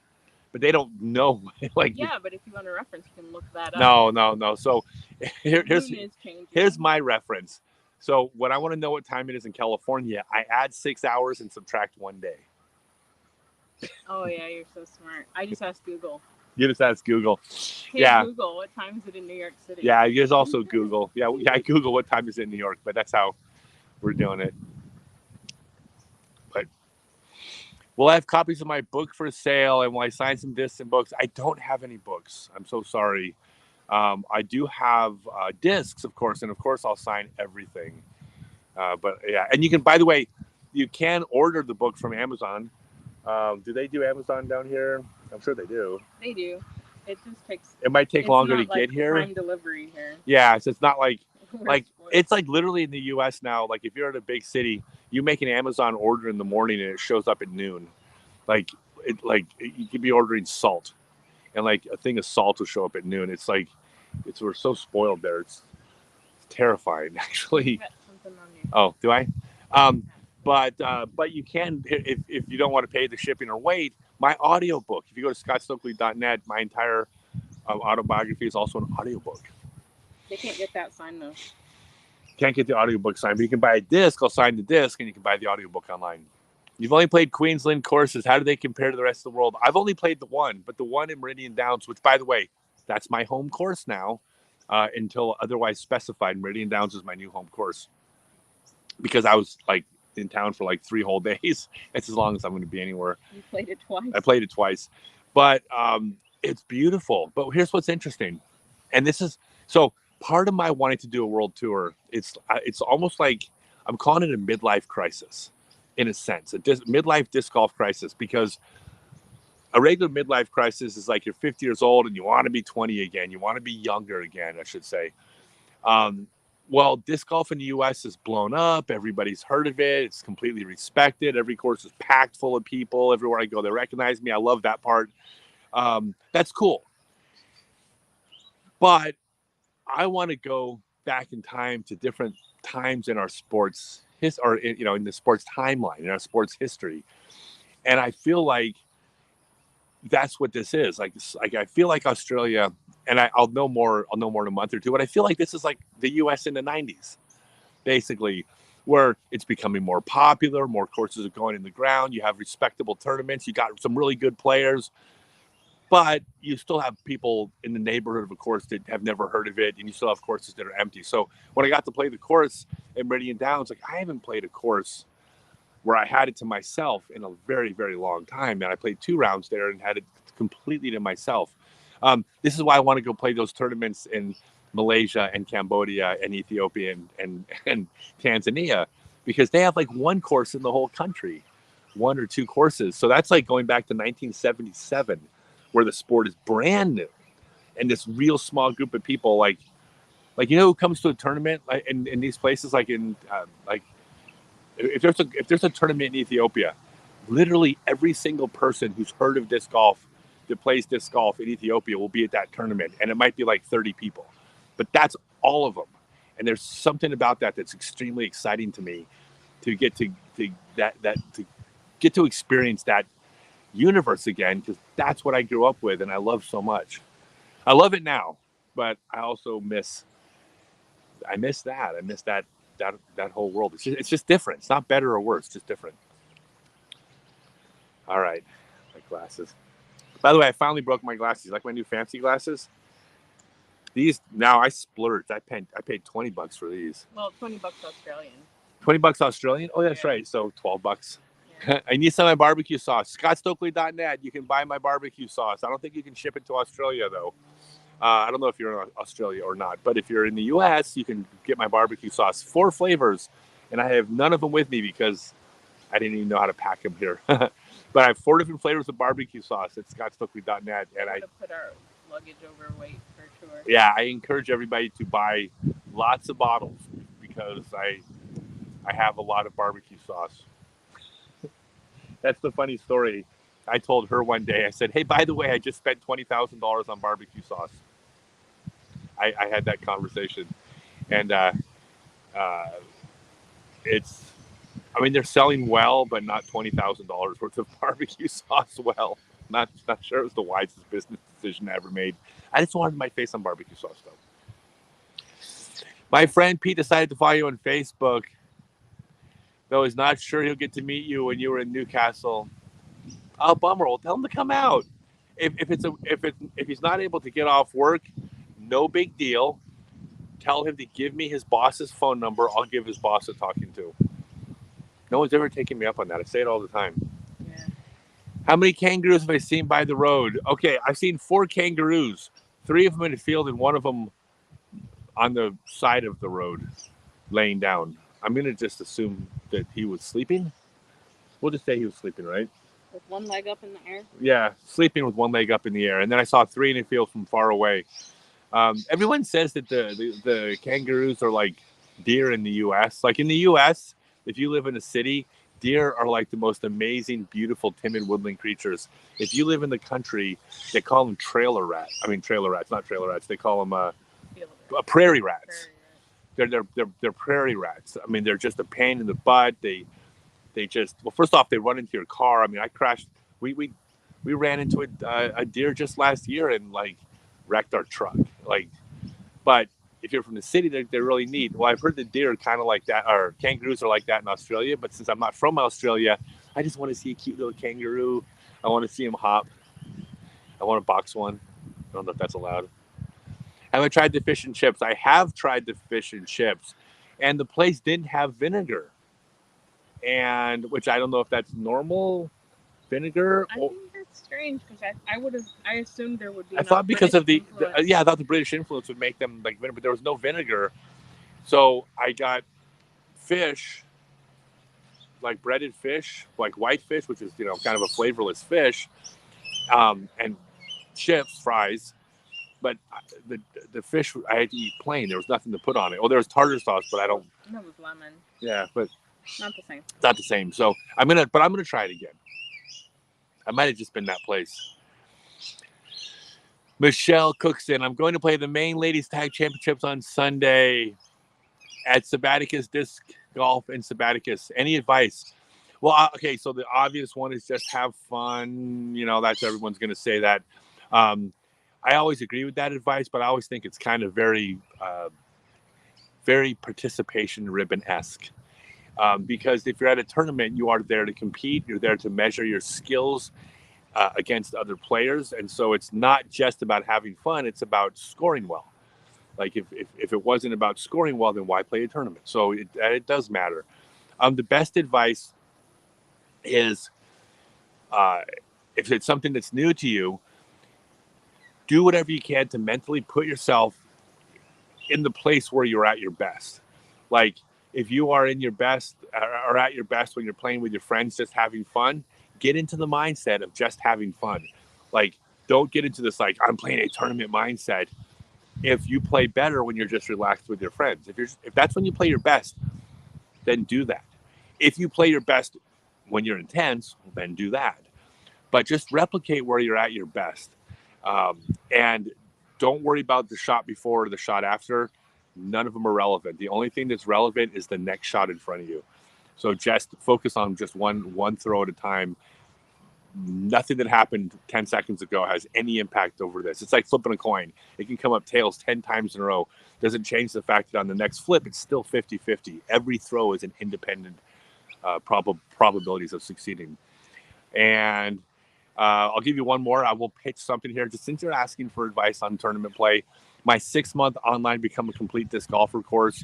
but they don't know. Like, yeah, but if you want a reference, you can look that up. No. So here's my reference. So when I want to know what time it is in California, I add 6 hours and subtract 1 day. Oh yeah, you're so smart. I just asked Google. You just ask Google. Hey, yeah. Google, what time is it in New York City? Yeah, you guys also Google. Yeah, I Google what time is it in New York, but that's how we're doing it. But will I have copies of my book for sale, and will I sign some discs and books? I don't have any books. I'm so sorry. I do have discs, of course, and of course I'll sign everything. But yeah, and you can, by the way, you can order the book from Amazon. Do they do Amazon down here? I'm sure they do. They do. It just takes. It might take longer to get here. Prime delivery here. Yeah, so it's not like it's like literally in the U.S. now. Like if you're in a big city, you make an Amazon order in the morning and it shows up at noon. Like you could be ordering salt, and like a thing of salt will show up at noon. It's like we're so spoiled there. It's terrifying, actually. Oh, do I? But you can, if you don't want to pay the shipping or wait, my audiobook. If you go to scottstokely.net, my entire autobiography is also an audiobook. They can't get that signed though. Can't get the audiobook signed, but you can buy a disc. I'll sign the disc, and you can buy the audiobook online. You've only played Queensland courses. How do they compare to the rest of the world? I've only played the one, but the one in Meridian Downs, which, by the way, that's my home course now, until otherwise specified. Meridian Downs is my new home course because I was like in town for like 3 whole days. It's as long as I'm going to be anywhere. You played it twice. I played it twice, but it's beautiful. But here's what's interesting, and this is so part of my wanting to do a world tour. It's almost like I'm calling it a midlife crisis, in a sense, a midlife disc golf crisis, because a regular midlife crisis is like you're 50 years old and you want to be 20 again. You want to be younger again, I should say. Well, disc golf in the U.S. is blown up. Everybody's heard of it. It's completely respected. Every course is packed full of people. Everywhere I go, they recognize me. I love that part. That's cool. But I want to go back in time to different times in our sports in the sports timeline, in our sports history. And I feel like that's what this is. Like I feel like Australia, and I'll know more in a month or two, but I feel like this is like the US in the 90s, basically, where it's becoming more popular, more courses are going in the ground, you have respectable tournaments, you got some really good players, but you still have people in the neighborhood of a course that have never heard of it, and you still have courses that are empty. So when I got to play the course at Meridian Downs, like I haven't played a course where I had it to myself in a very, very long time. And I played 2 rounds there and had it completely to myself. This is why I want to go play those tournaments in Malaysia and Cambodia and Ethiopia and Tanzania, because they have like one course in the whole country, 1 or 2 courses. So that's like going back to 1977, where the sport is brand new. And this real small group of people, like who comes to a tournament like in these places, like in if there's a tournament in Ethiopia, literally every single person who's heard of disc golf that plays disc golf in Ethiopia will be at that tournament, and it might be like 30 people, but that's all of them. And there's something about that that's extremely exciting to me, to get to get to experience that universe again, because that's what I grew up with and I love so much. I love it now, but I also miss that. I miss that whole world. It's just different. It's not better or worse, just different. All right, my glasses. By the way, I finally broke my glasses. You like my new fancy glasses? These now I splurged. I paid $20 for these. Well, $20 Australian. $20 Australian? Oh, that's right. So $12. Yeah. I need some of my barbecue sauce. ScottStokely.net. You can buy my barbecue sauce. I don't think you can ship it to Australia though. I don't know if you're in Australia or not, but if you're in the U.S., you can get my barbecue sauce, 4 flavors, and I have none of them with me because I didn't even know how to pack them here. But I have 4 different flavors of barbecue sauce at ScottStokely.net, and I put our luggage overweight for sure. Yeah, I encourage everybody to buy lots of bottles because I have a lot of barbecue sauce. That's the funny story. I told her one day. I said, "Hey, by the way, I just spent $20,000 on barbecue sauce." I had that conversation, and it's. I mean, they're selling well, but not $20,000 worth of barbecue sauce. Well, not sure it was the wisest business decision I ever made. I just wanted my face on barbecue sauce, though. My friend Pete decided to follow you on Facebook, though he's not sure he'll get to meet you when you were in Newcastle. Oh, bummer. Well, tell him to come out. If he's not able to get off work, no big deal. Tell him to give me his boss's phone number. I'll give his boss a talking to. No one's ever taken me up on that. I say it all the time. Yeah. How many kangaroos have I seen by the road? Okay, I've seen 4 kangaroos. 3 of them in the field and 1 of them on the side of the road, laying down. I'm going to just assume that he was sleeping. We'll just say he was sleeping, right? With 1 leg up in the air? Yeah, sleeping with 1 leg up in the air. And then I saw 3 in the field from far away. Everyone says that the kangaroos are like deer in the U.S. Like in the U.S., if you live in a city, deer are like the most amazing, beautiful, timid woodland creatures. If you live in the country, they call them trailer rats. I mean, trailer rats, not trailer rats. They call them prairie rats. They're prairie rats. I mean, they're just a pain in the butt. They just, well, first off, they run into your car. I mean, I crashed. We ran into a deer just last year and like wrecked our truck. Like, but if you're from the city, they're really neat. Well, I've heard the deer are kind of like that, or kangaroos are like that in Australia. But since I'm not from Australia, I just want to see a cute little kangaroo. I want to see him hop. I want to box one. I don't know if that's allowed. Have I tried the fish and chips? I have tried the fish and chips, and the place didn't have vinegar, and which I don't know if that's normal vinegar. I think that's strange because I assumed there would be. I thought because of I thought the British influence would make them like vinegar, but there was no vinegar, so I got fish, like breaded fish, like white fish, which is kind of a flavorless fish, and chips, fries. but the fish I had to eat plain. There was nothing to put on it. Oh, there was tartar sauce, but I don't. No, with lemon. Yeah, but Not the same. it's not the same. So I'm gonna try it again. I might have just been that place. Michelle Cookson, I'm going to play the main ladies tag championships on Sunday at Sabaticus Disc Golf in Sabaticus. Any advice? Well, okay, so the obvious one is just have fun. You know, that's everyone's going to say that. I always agree with that advice, but I always think it's kind of very participation ribbon-esque. Because if you're at a tournament, you are there to compete. You're there to measure your skills against other players. And so it's not just about having fun. It's about scoring well. Like if it wasn't about scoring well, then why play a tournament? So it does matter. The best advice is if it's something that's new to you, do whatever you can to mentally put yourself in the place where you're at your best. Like if you are in your best or at your best when you're playing with your friends, just having fun, get into the mindset of just having fun. Like don't get into this like I'm playing a tournament mindset. If you play better when you're just relaxed with your friends, if that's when you play your best, then do that. If you play your best when you're intense, then do that. But just replicate where you're at your best. And don't worry about the shot before or the shot after. None of them are relevant. The only thing that's relevant is the next shot in front of you. So just focus on just one throw at a time. Nothing that happened 10 seconds ago has any impact over this. It's like flipping a coin. It can come up tails 10 times in a row. Doesn't change the fact that on the next flip, it's still 50-50. Every throw is an independent probabilities of succeeding. And I'll give you one more. I will pitch something here. Just since you're asking for advice on tournament play, my 6-month online Become a Complete Disc Golfer course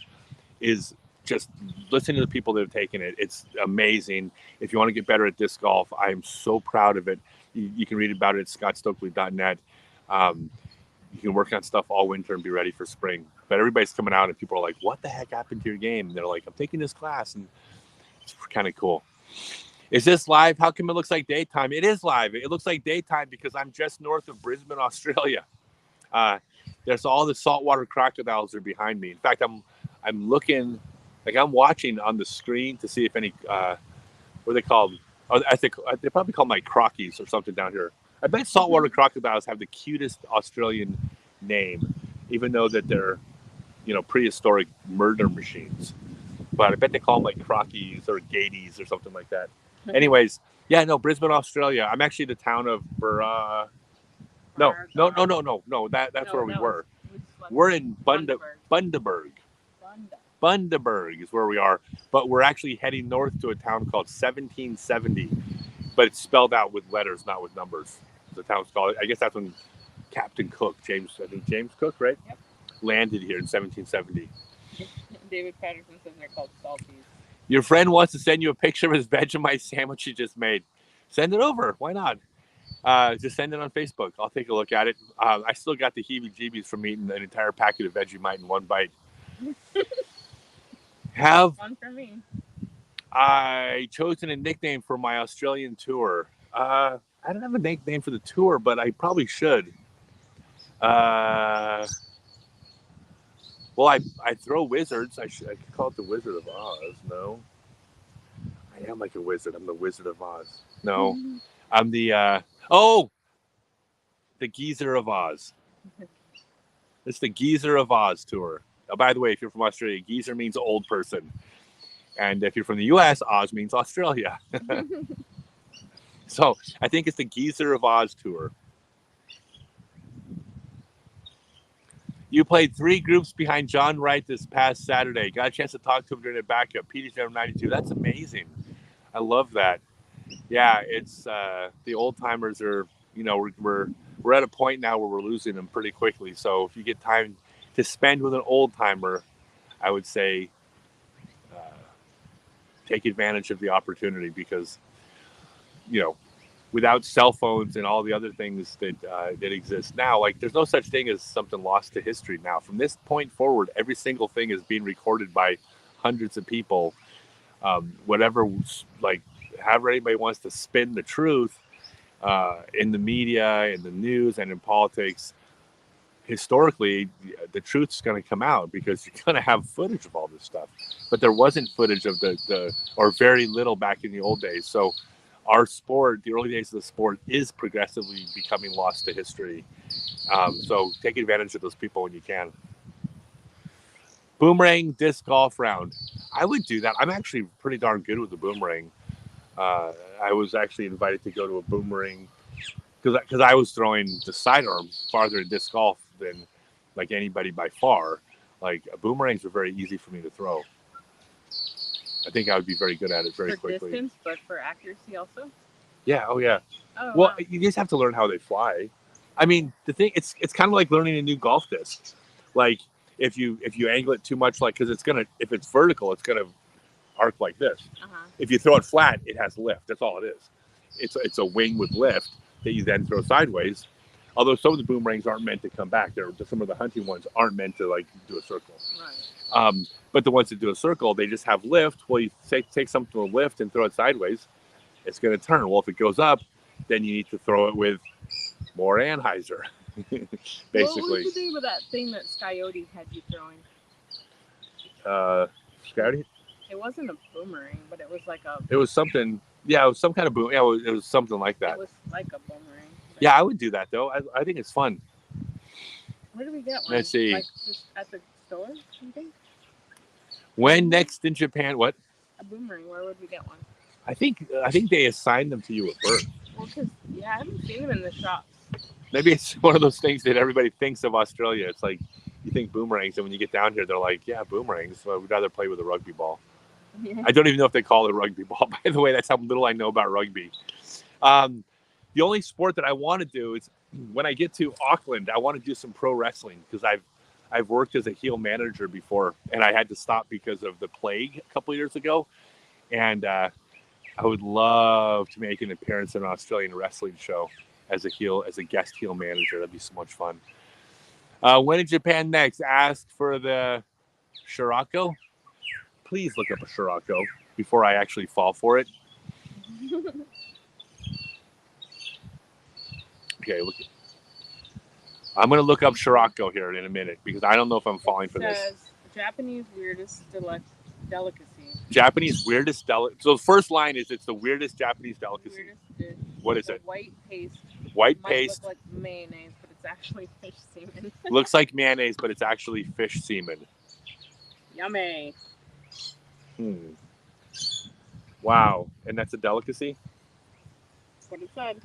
is just listen to the people that have taken it. It's amazing. If you want to get better at disc golf, I am so proud of it. You can read about it at scottstokely.net. You can work on stuff all winter and be ready for spring. But everybody's coming out and people are like, what the heck happened to your game? And they're like, I'm taking this class. And it's kind of cool. Is this live? How come it looks like daytime? It is live. It looks like daytime because I'm just north of Brisbane, Australia. There's all the saltwater crocodiles are behind me. In fact, I'm looking, like I'm watching on the screen to see if any, what are they called? Oh, I think they probably call them like crockies or something down here. I bet saltwater crocodiles have the cutest Australian name, even though that they're, prehistoric murder machines. But I bet they call them like crockies or gaties or something like that. Anyways, yeah, no, Brisbane, Australia. I'm actually the town of No. That's where we were. We're in Bundaberg. Bundaberg is where we are, but we're actually heading north to a town called 1770, but it's spelled out with letters, not with numbers. The town's called. I guess that's when Captain Cook, James Cook, right? Yep. Landed here in 1770. David Patterson says they're called salties. Your friend wants to send you a picture of his Vegemite sandwich he just made. Send it over. Why not? Just send it on Facebook. I'll take a look at it. I still got the heebie-jeebies from eating an entire packet of Vegemite in one bite. Fun for me. I chosen a nickname for my Australian tour. I don't have a nickname for the tour, but I probably should. Well, I throw wizards. I could call it the Wizard of Oz. No, I am like a wizard. I'm the Wizard of Oz. No, I'm the the Geezer of Oz. It's the Geezer of Oz tour. Oh, by the way, if you're from Australia, geezer means old person. And if you're from the U.S., Oz means Australia. So I think it's the Geezer of Oz tour. You played 3 groups behind John Wright this past Saturday. Got a chance to talk to him during the backup. PDJ 92. That's amazing. I love that. Yeah, it's the old timers are, we're at a point now where we're losing them pretty quickly. So if you get time to spend with an old timer, I would say take advantage of the opportunity because, without cell phones and all the other things that exist now, like there's no such thing as something lost to history now. From this point forward, every single thing is being recorded by hundreds of people. Whatever, like, however anybody wants to spin the truth in the media, in the news, and in politics, historically, the truth's going to come out because you're going to have footage of all this stuff. But there wasn't footage of the or very little back in the old days. So our sport, the early days of the sport, is progressively becoming lost to history. So take advantage of those people when you can. Boomerang disc golf round. I would do that. I'm actually pretty darn good with the boomerang. I was actually invited to go to a boomerang because I was throwing the sidearm farther in disc golf than like anybody by far. Like boomerangs are very easy for me to throw. I think I would be very good at it very quickly. For distance, but for accuracy also? Yeah, oh yeah. Oh, well, wow. You just have to learn how they fly. I mean, the thing, it's kind of like learning a new golf disc. Like if you angle it too much, like, because if it's vertical, it's gonna arc like this. If you throw it flat, it has lift. That's all it is. It's a wing with lift that you then throw sideways. Although some of the boomerangs aren't meant to come back. Some of the hunting ones aren't meant to like do a circle. Right. But the ones that do a circle, they just have lift. Well, you take something with lift and throw it sideways, it's going to turn. Well, if it goes up, then you need to throw it with more Anheuser, basically. What was the name of that thing that Scoyote had you throwing? Scouty? It wasn't a boomerang, but it was like a... It was something... Yeah, it was some kind of boom. Yeah, it was something like that. It was like a boomerang. Yeah, I would do that, though. I think it's fun. Where do we get one? Let's see. Like just at the store, you think? When next in Japan? What? A boomerang. Where would we get one? I think they assign them to you at birth. Well, because I haven't seen them in the shops. Maybe it's one of those things that everybody thinks of Australia. It's like you think boomerangs, and when you get down here, they're like, yeah, boomerangs. Well, we'd rather play with a rugby ball. Yeah. I don't even know if they call it a rugby ball. By the way, that's how little I know about rugby. The only sport that I want to do is when I get to Auckland, I want to do some pro wrestling because I've worked as a heel manager before, and I had to stop because of the plague a couple of years ago. And I would love to make an appearance in an Australian wrestling show as a guest heel manager. That'd be so much fun. When in Japan next? Ask for the Shirako. Please look up a Shirako before I actually fall for it. Okay, look. I'm going to look up Shirako here in a minute because I don't know if I'm falling for this. Japanese weirdest delicacy. Japanese weirdest delicacy. So the first line is it's the weirdest Japanese delicacy. Weirdest dish. What is it? White paste. White Might paste. look like mayonnaise, but it's actually fish semen. Looks like mayonnaise, but it's actually fish semen. Yummy. Wow. And that's a delicacy? That's what it said.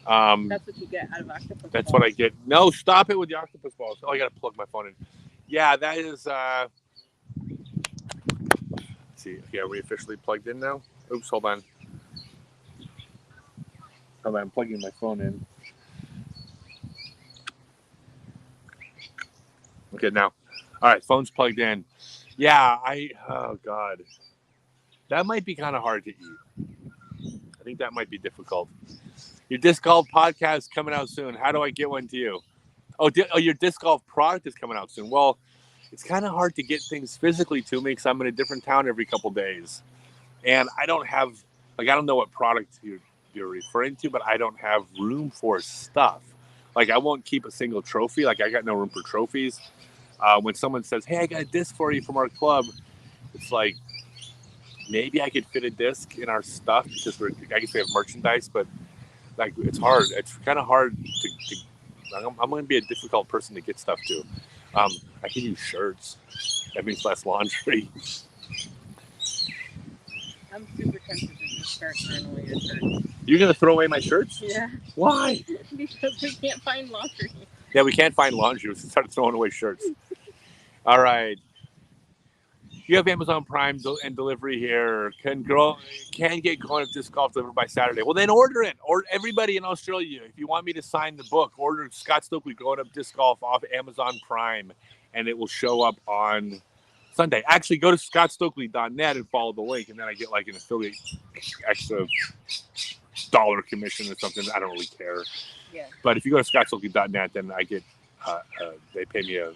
That's what you get out of octopus That's balls. what I get. No, stop it with the octopus balls. Oh, I got to plug my phone in. Yeah, that is... let's see. Okay, are we officially plugged in now? Oops, hold on. Hold on, I'm plugging my phone in. Okay, now. All right, phone's plugged in. Yeah, oh, God. That might be kind of hard to eat. I think that might be difficult. Your disc golf podcast coming out soon. How do I get one to you? Oh, your disc golf product is coming out soon. Well, it's kind of hard to get things physically to me because I'm in a different town every couple days. And I don't have, I don't know what product you're referring to, but I don't have room for stuff. Like, I won't keep a single trophy. Like, I got no room for trophies. When someone says, hey, I got a disc for you from our club, it's like, maybe I could fit a disc in our stuff because I guess we have merchandise, but like it's hard. It's kind of hard to I'm going to be a difficult person to get stuff to. I can use shirts. That means less laundry. I'm super tempted to just start throwing away your shirts. You're going to throw away my shirts? Yeah. Why? Because we can't find laundry. Yeah, we can't find laundry. We start throwing away shirts. All right. You have Amazon Prime and delivery here. Can get Growing Up Disc Golf delivered by Saturday. Well, then order it. Or everybody in Australia, if you want me to sign the book, order Scott Stokely Growing Up Disc Golf off Amazon Prime, and it will show up on Sunday. Actually, go to scottstokely.net and follow the link, and then I get like an affiliate extra dollar commission or something. I don't really care. Yeah. But if you go to scottstokely.net, then I get they pay me a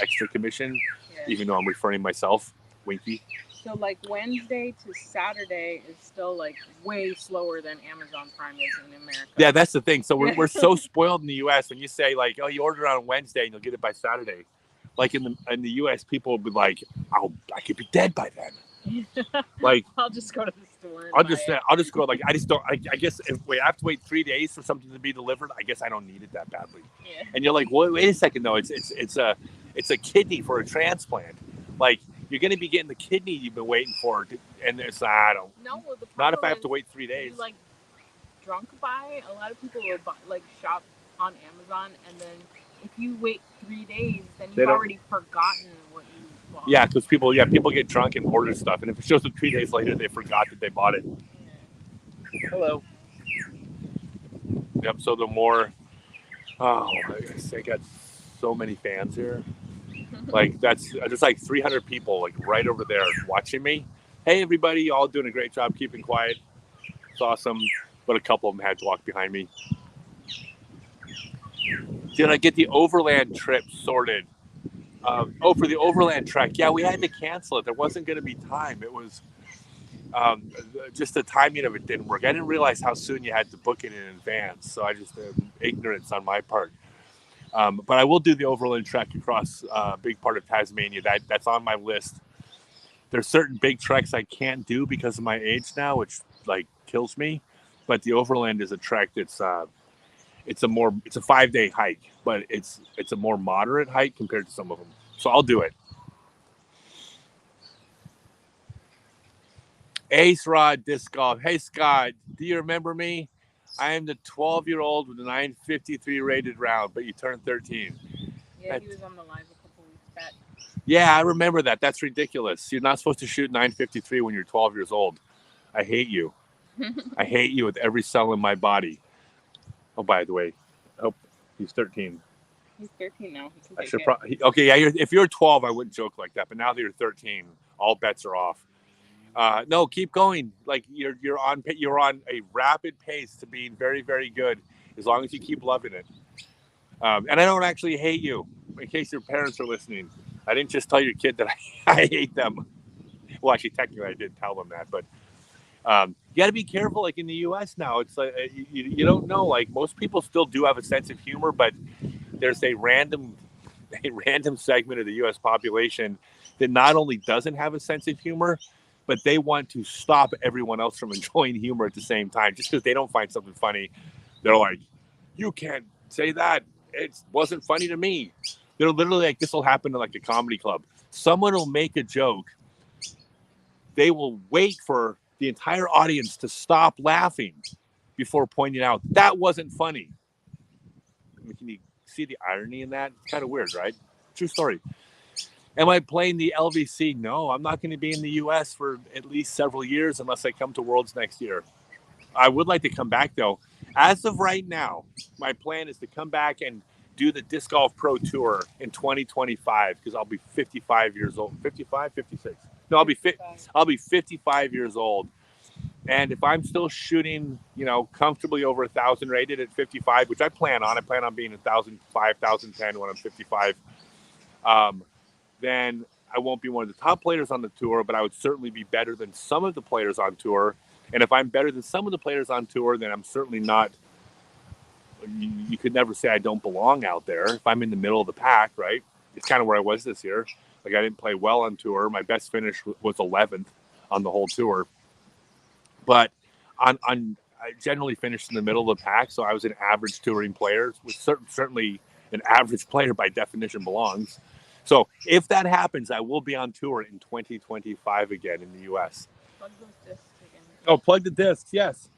extra commission. Yeah. Even though I'm referring myself, Winky. So like Wednesday to Saturday is still like way slower than Amazon Prime is in America. Yeah, that's the thing. So we're so spoiled in the U.S. when you say like, oh, you order it on Wednesday and you'll get it by Saturday. Like in the U.S., people will be like, I could be dead by then. Like I'll just go to the store. And I'll buy just go. Like I just don't. I guess if I have to wait 3 days for something to be delivered, I guess I don't need it that badly. Yeah. And you're like, wait a second, though. It's a kidney for a transplant. Like you're going to be getting the kidney you've been waiting for, and it's I don't. No, well, the not if I have to wait 3 days. You, like drunk buy. A lot of people will buy, like shop on Amazon, and then if you wait 3 days, then you've already forgotten what you bought. Yeah, because people get drunk and order stuff, and if it shows up 3 days later, they forgot that they bought it. Yeah. Hello. Yep. So the more, I got so many fans here. Like there's like 300 people like right over there watching me. Hey everybody, you all doing a great job keeping quiet. It's awesome. But a couple of them had to walk behind me. Did I get the overland trip sorted? For the overland trek, yeah, we had to cancel it. There wasn't going to be time. It was just the timing of it didn't work. I didn't realize how soon you had to book it in advance. So I just ignorance on my part. But I will do the overland trek across a big part of Tasmania. That's on my list. There's certain big treks I can't do because of my age now, which like kills me. But the overland is a trek that's it's a 5-day hike, but it's a more moderate hike compared to some of them. So I'll do it. Ace Rod Disc Golf. Hey Scott, do you remember me? I am the 12-year-old with a 953 rated round, but you turned 13. Yeah, he was on the live a couple weeks back. Yeah, I remember that. That's ridiculous. You're not supposed to shoot 953 when you're 12 years old. I hate you. I hate you with every cell in my body. Oh, by the way, he's 13. He's 13 now. I should okay, yeah. If you're 12, I wouldn't joke like that. But now that you're 13, all bets are off. No, keep going. Like you're on a rapid pace to being very, very good. As long as you keep loving it. And I don't actually hate you. In case your parents are listening, I didn't just tell your kid that I hate them. Well, actually, technically, I did tell them that, but. You got to be careful. Like in the U.S. now, it's like you don't know. Like most people still do have a sense of humor, but there's a random segment of the U.S. population that not only doesn't have a sense of humor, but they want to stop everyone else from enjoying humor at the same time. Just because they don't find something funny, they're like, "You can't say that. It wasn't funny to me." They're literally like, this will happen to like a comedy club. Someone will make a joke. They will wait for the entire audience to stop laughing before pointing out that wasn't funny. I mean, can you see the irony in that? It's kind of weird, right? True story. Am I playing the LVC? No, I'm not going to be in the U.S. for at least several years unless I come to Worlds next year. I would like to come back, though. As of right now, my plan is to come back and do the Disc Golf Pro Tour in 2025 because I'll be 55 years old. 55, 56. No, I'll be 55 years old. And if I'm still shooting, comfortably over 1,000 rated at 55, which I plan on being 1,005, 1,010 when I'm 55, then I won't be one of the top players on the tour, but I would certainly be better than some of the players on tour. And if I'm better than some of the players on tour, then I'm certainly not, you could never say I don't belong out there. If I'm in the middle of the pack, right? It's kind of where I was this year. Like I didn't play well on tour. My best finish was 11th on the whole tour. But I generally finished in the middle of the pack, so I was an average touring player, which certainly an average player by definition belongs. So if that happens, I will be on tour in 2025 again in the U.S. Plug those discs again. Oh, plug the discs, yes.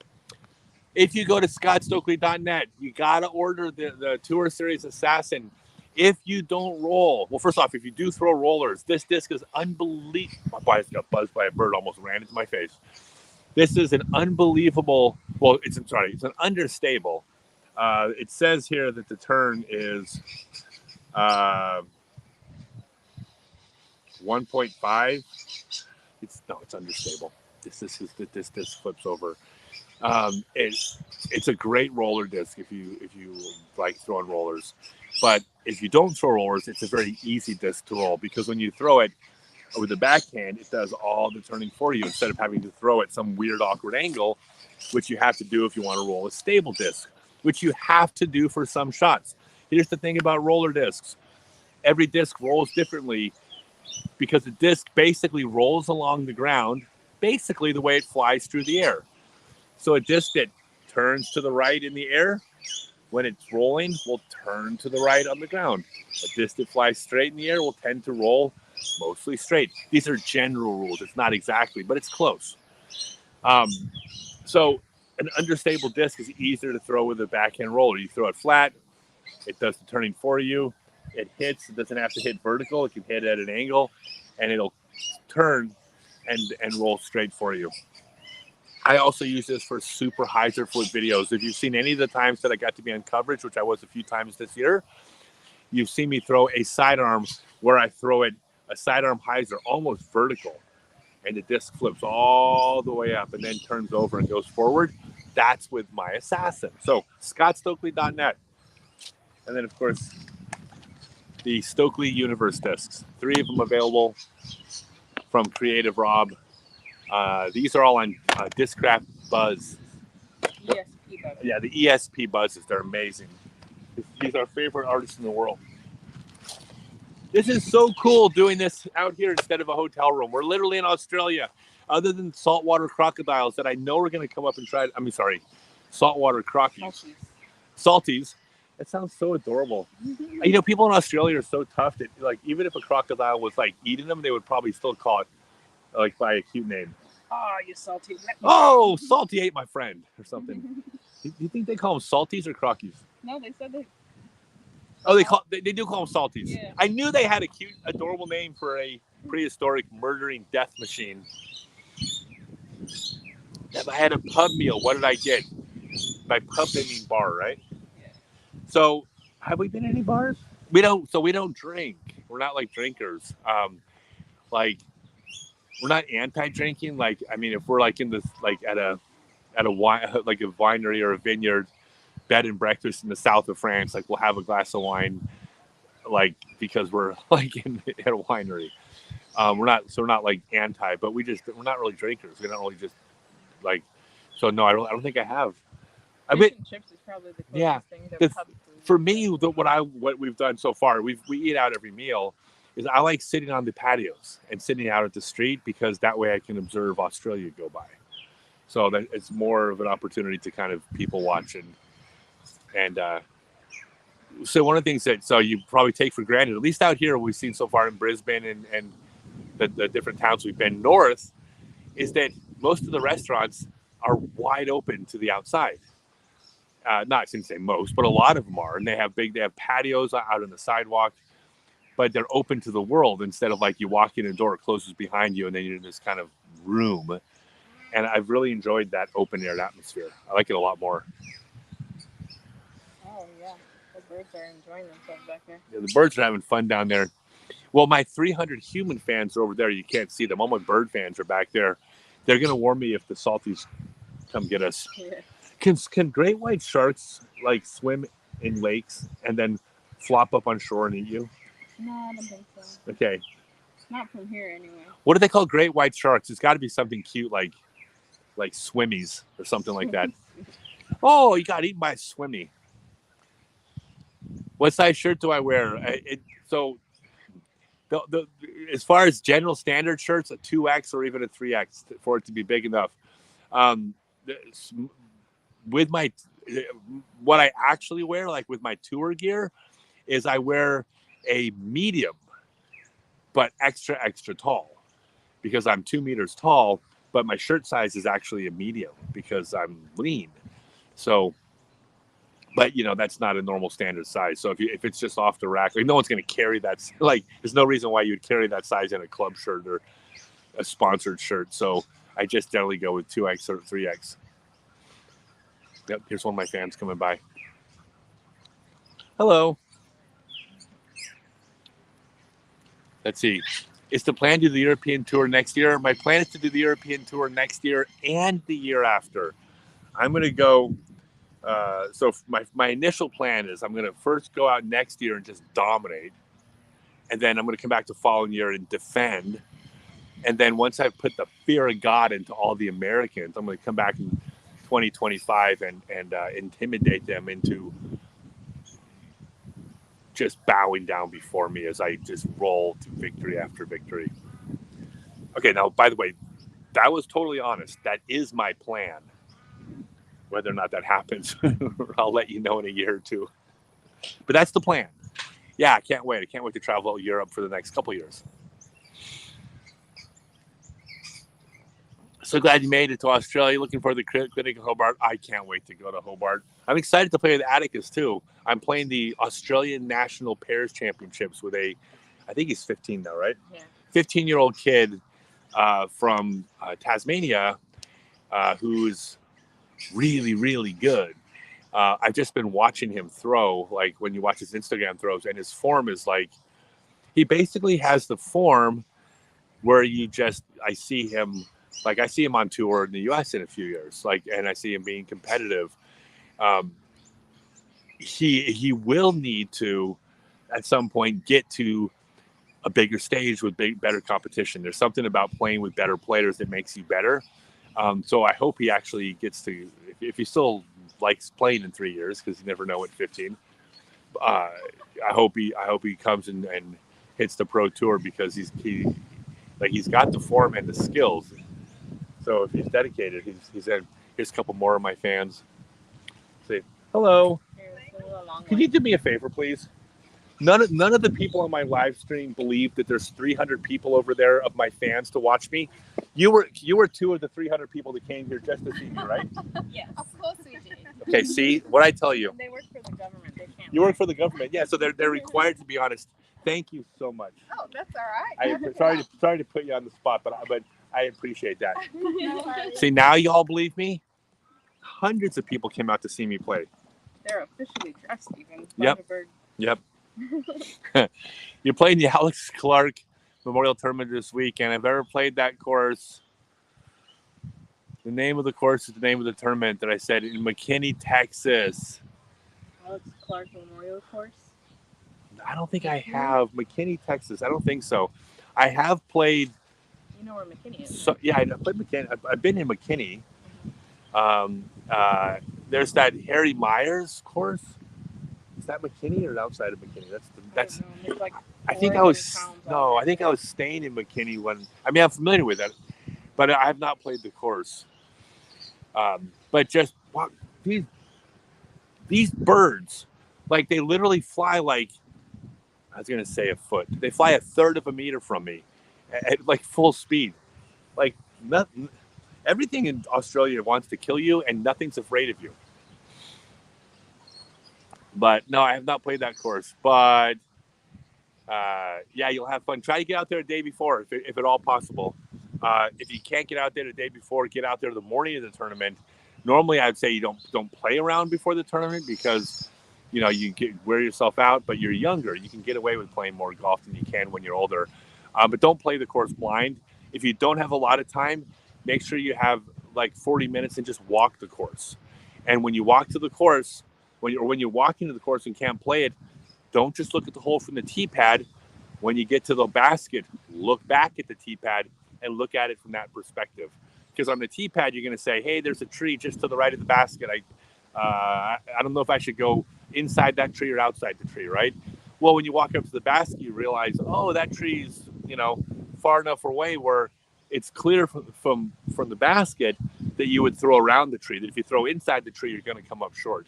If you go to scottstokely.net, you got to order the Tour Series Assassin. If you don't roll, well, first off, if you do throw rollers, this disc is unbelievable. My body's got buzzed by a bird, almost ran into my face. This is an unbelievable, it's an understable. It says here that the turn is 1.5. It's understable. This flips over. It's a great roller disc if you like throwing rollers. But if you don't throw rollers, it's a very easy disc to roll because when you throw it, With the backhand, it does all the turning for you instead of having to throw at some weird, awkward angle, which you have to do if you want to roll a stable disc, which you have to do for some shots. Here's the thing about roller discs. Every disc rolls differently because the disc basically rolls along the ground, basically the way it flies through the air. So a disc that turns to the right in the air, when it's rolling, will turn to the right on the ground. A disc that flies straight in the air will tend to roll mostly straight. These are general rules. It's not exactly, but it's close. So an understable disc is easier to throw with a backhand roller. You throw it flat, it does the turning for you. It hits. It doesn't have to hit vertical. It can hit at an angle, and it'll turn and roll straight for you. I also use this for super hyzer flip videos. If you've seen any of the times that I got to be on coverage, which I was a few times this year, you've seen me throw a sidearm where I throw it a sidearm hyzer almost vertical, and the disc flips all the way up and then turns over and goes forward. That's with my Assassin. So scottstokely.net. And then, of course, the Stokely Universe discs. 3 of them available from Creative Rob. These are all on Discraft Buzz. ESP Buzz. Yeah, the ESP Buzzes. They're amazing. He's our favorite artist in the world. This is so cool doing this out here instead of a hotel room. We're literally in Australia. Other than saltwater crocodiles that I know are going to come up and try. Saltwater crockies. Salties. That sounds so adorable. You know, people in Australia are so tough that, like, even if a crocodile was like eating them, they would probably still call it like by a cute name. Oh, you salty. Oh, Salty ate my friend or something. Do you think they call them salties or crockies? No, they said they. Oh, they do call them salties. Yeah. I knew they had a cute, adorable name for a prehistoric murdering death machine. If I had a pub meal, what did I get? By pub, they mean bar, right? Yeah. So, have we been to any bars? We don't drink. We're not like drinkers. Like, we're not anti-drinking. Like, I mean, if we're like in this, like at a wine, like a winery or a vineyard, bed and breakfast in the south of France, like we'll have a glass of wine, like because we're like at a winery. We're not like anti, but we're not really drinkers. We don't really just like. So no, I don't think I have. I mean, chips is probably the yeah. thing to pub food. For me, what we've done so far, we eat out every meal. Is I like sitting on the patios and sitting out at the street because that way I can observe Australia go by. So that it's more of an opportunity to kind of people watch and so one of the things that you probably take for granted, at least out here we've seen so far in Brisbane and the different towns we've been north, is that most of the restaurants are wide open to the outside. Not I shouldn't say most, but a lot of them are, and they have patios out on the sidewalk. But they're open to the world instead of like you walk in a door, it closes behind you, and then you're in this kind of room. And I've really enjoyed that open air atmosphere. I like it a lot more. Oh, yeah. The birds are enjoying themselves back there. Yeah, the birds are having fun down there. Well, my 300 human fans are over there. You can't see them. All my bird fans are back there. They're going to warn me if the salties come get us. Yeah. Can great white sharks like swim in lakes and then flop up on shore and eat you? No, I don't think so. Okay. Not from here, anyway. What do they call great white sharks? It's got to be something cute like swimmies or something like that. Oh, you got eaten by a swimmy. What size shirt do I wear? As far as general standard shirts, a 2X or even a 3X for it to be big enough. With what I actually wear, like with my tour gear, is I wear a medium, but extra tall because I'm 2 meters tall, but my shirt size is actually a medium because I'm lean. So, but you know, that's not a normal standard size. So if it's just off the rack, like no one's going to carry that. Like there's no reason why you'd carry that size in a club shirt or a sponsored shirt. So I just generally go with 2X or 3X. Yep, here's one of my fans coming by. Hello. Let's see. Is the plan to do the European tour next year? My plan is to do the European tour next year and the year after. I'm going to go. So my initial plan is I'm going to first go out next year and just dominate. And then I'm going to come back the following year and defend. And then once I put the fear of God into all the Americans, I'm going to come back in 2025 and intimidate them into just bowing down before me as I just roll to victory after victory. Okay, now, by the way, that was totally honest. That is my plan. Whether or not that happens, I'll let you know in a year or two. But that's the plan. Yeah, I can't wait. I can't wait to travel Europe for the next couple years. So glad you made it to Australia. Looking forward to the clinic in Hobart. I can't wait to go to Hobart. I'm excited to play with Atticus too. I'm playing the Australian National Pairs Championships with I think he's 15 now, right? Yeah. 15-year-old kid from Tasmania who's really, really good. I've just been watching him throw, like when you watch his Instagram throws, and his form is like, he basically has the form where I see him on tour in the US in a few years, and I see him being competitive. He will need to, at some point, get to a bigger stage with better competition. There's something about playing with better players that makes you better. So I hope he actually gets to, if he still likes playing in 3 years, because you never know at 15. I hope he comes and hits the pro tour, because he's got the form and the skills. So if he's dedicated, he's in. Here's a couple more of my fans. Say hello. Can you do me a favor, please? None of the people on my live stream believe that there's 300 people over there of my fans to watch me. You were 2 of the 300 people that came here just to see me, right? Yes, of course we did. Okay, see what I tell you. They work for the government. They can't. You work for the government, yeah. So they're required to be honest. Thank you so much. Oh, that's all right. Sorry to put you on the spot, but I appreciate that. See, now you all believe me. Hundreds of people came out to see me play. They're officially dressed, even. Yep. You're playing the Alex Clark Memorial Tournament this weekend. I've ever played that course. The name of the course is the name of the tournament that I said in McKinney, Texas. Alex Clark Memorial Course? I don't think I have. McKinney, Texas. I don't think so. I have played. You know where McKinney is? Yeah, I played McKinney. I've been in McKinney. There's that Harry Myers course. Is that McKinney or outside of McKinney? That's. Like I think I was staying in McKinney when. I mean, I'm familiar with it, but I have not played the course. But just these birds, like they literally fly like, I was gonna say a foot. They fly 1/3 of a meter from me, at like full speed. Like nothing. Everything in Australia wants to kill you, and nothing's afraid of you. But no, I have not played that course. But yeah, you'll have fun. Try to get out there a day before, if at all possible. If you can't get out there the day before, get out there the morning of the tournament. Normally, I'd say you don't play around before the tournament, because you wear yourself out. But you're younger; you can get away with playing more golf than you can when you're older. But don't play the course blind. If you don't have a lot of time, make sure you have like 40 minutes and just walk the course. And when you walk to the course, when you're walking to the course and can't play it, don't just look at the hole from the tee pad. When you get to the basket, look back at the tee pad and look at it from that perspective. Because on the tee pad, you're going to say, hey, there's a tree just to the right of the basket. I don't know if I should go inside that tree or outside the tree, right? Well, when you walk up to the basket, you realize, oh, that tree's, far enough away where it's clear from the basket that you would throw around the tree. That if you throw inside the tree, you're going to come up short.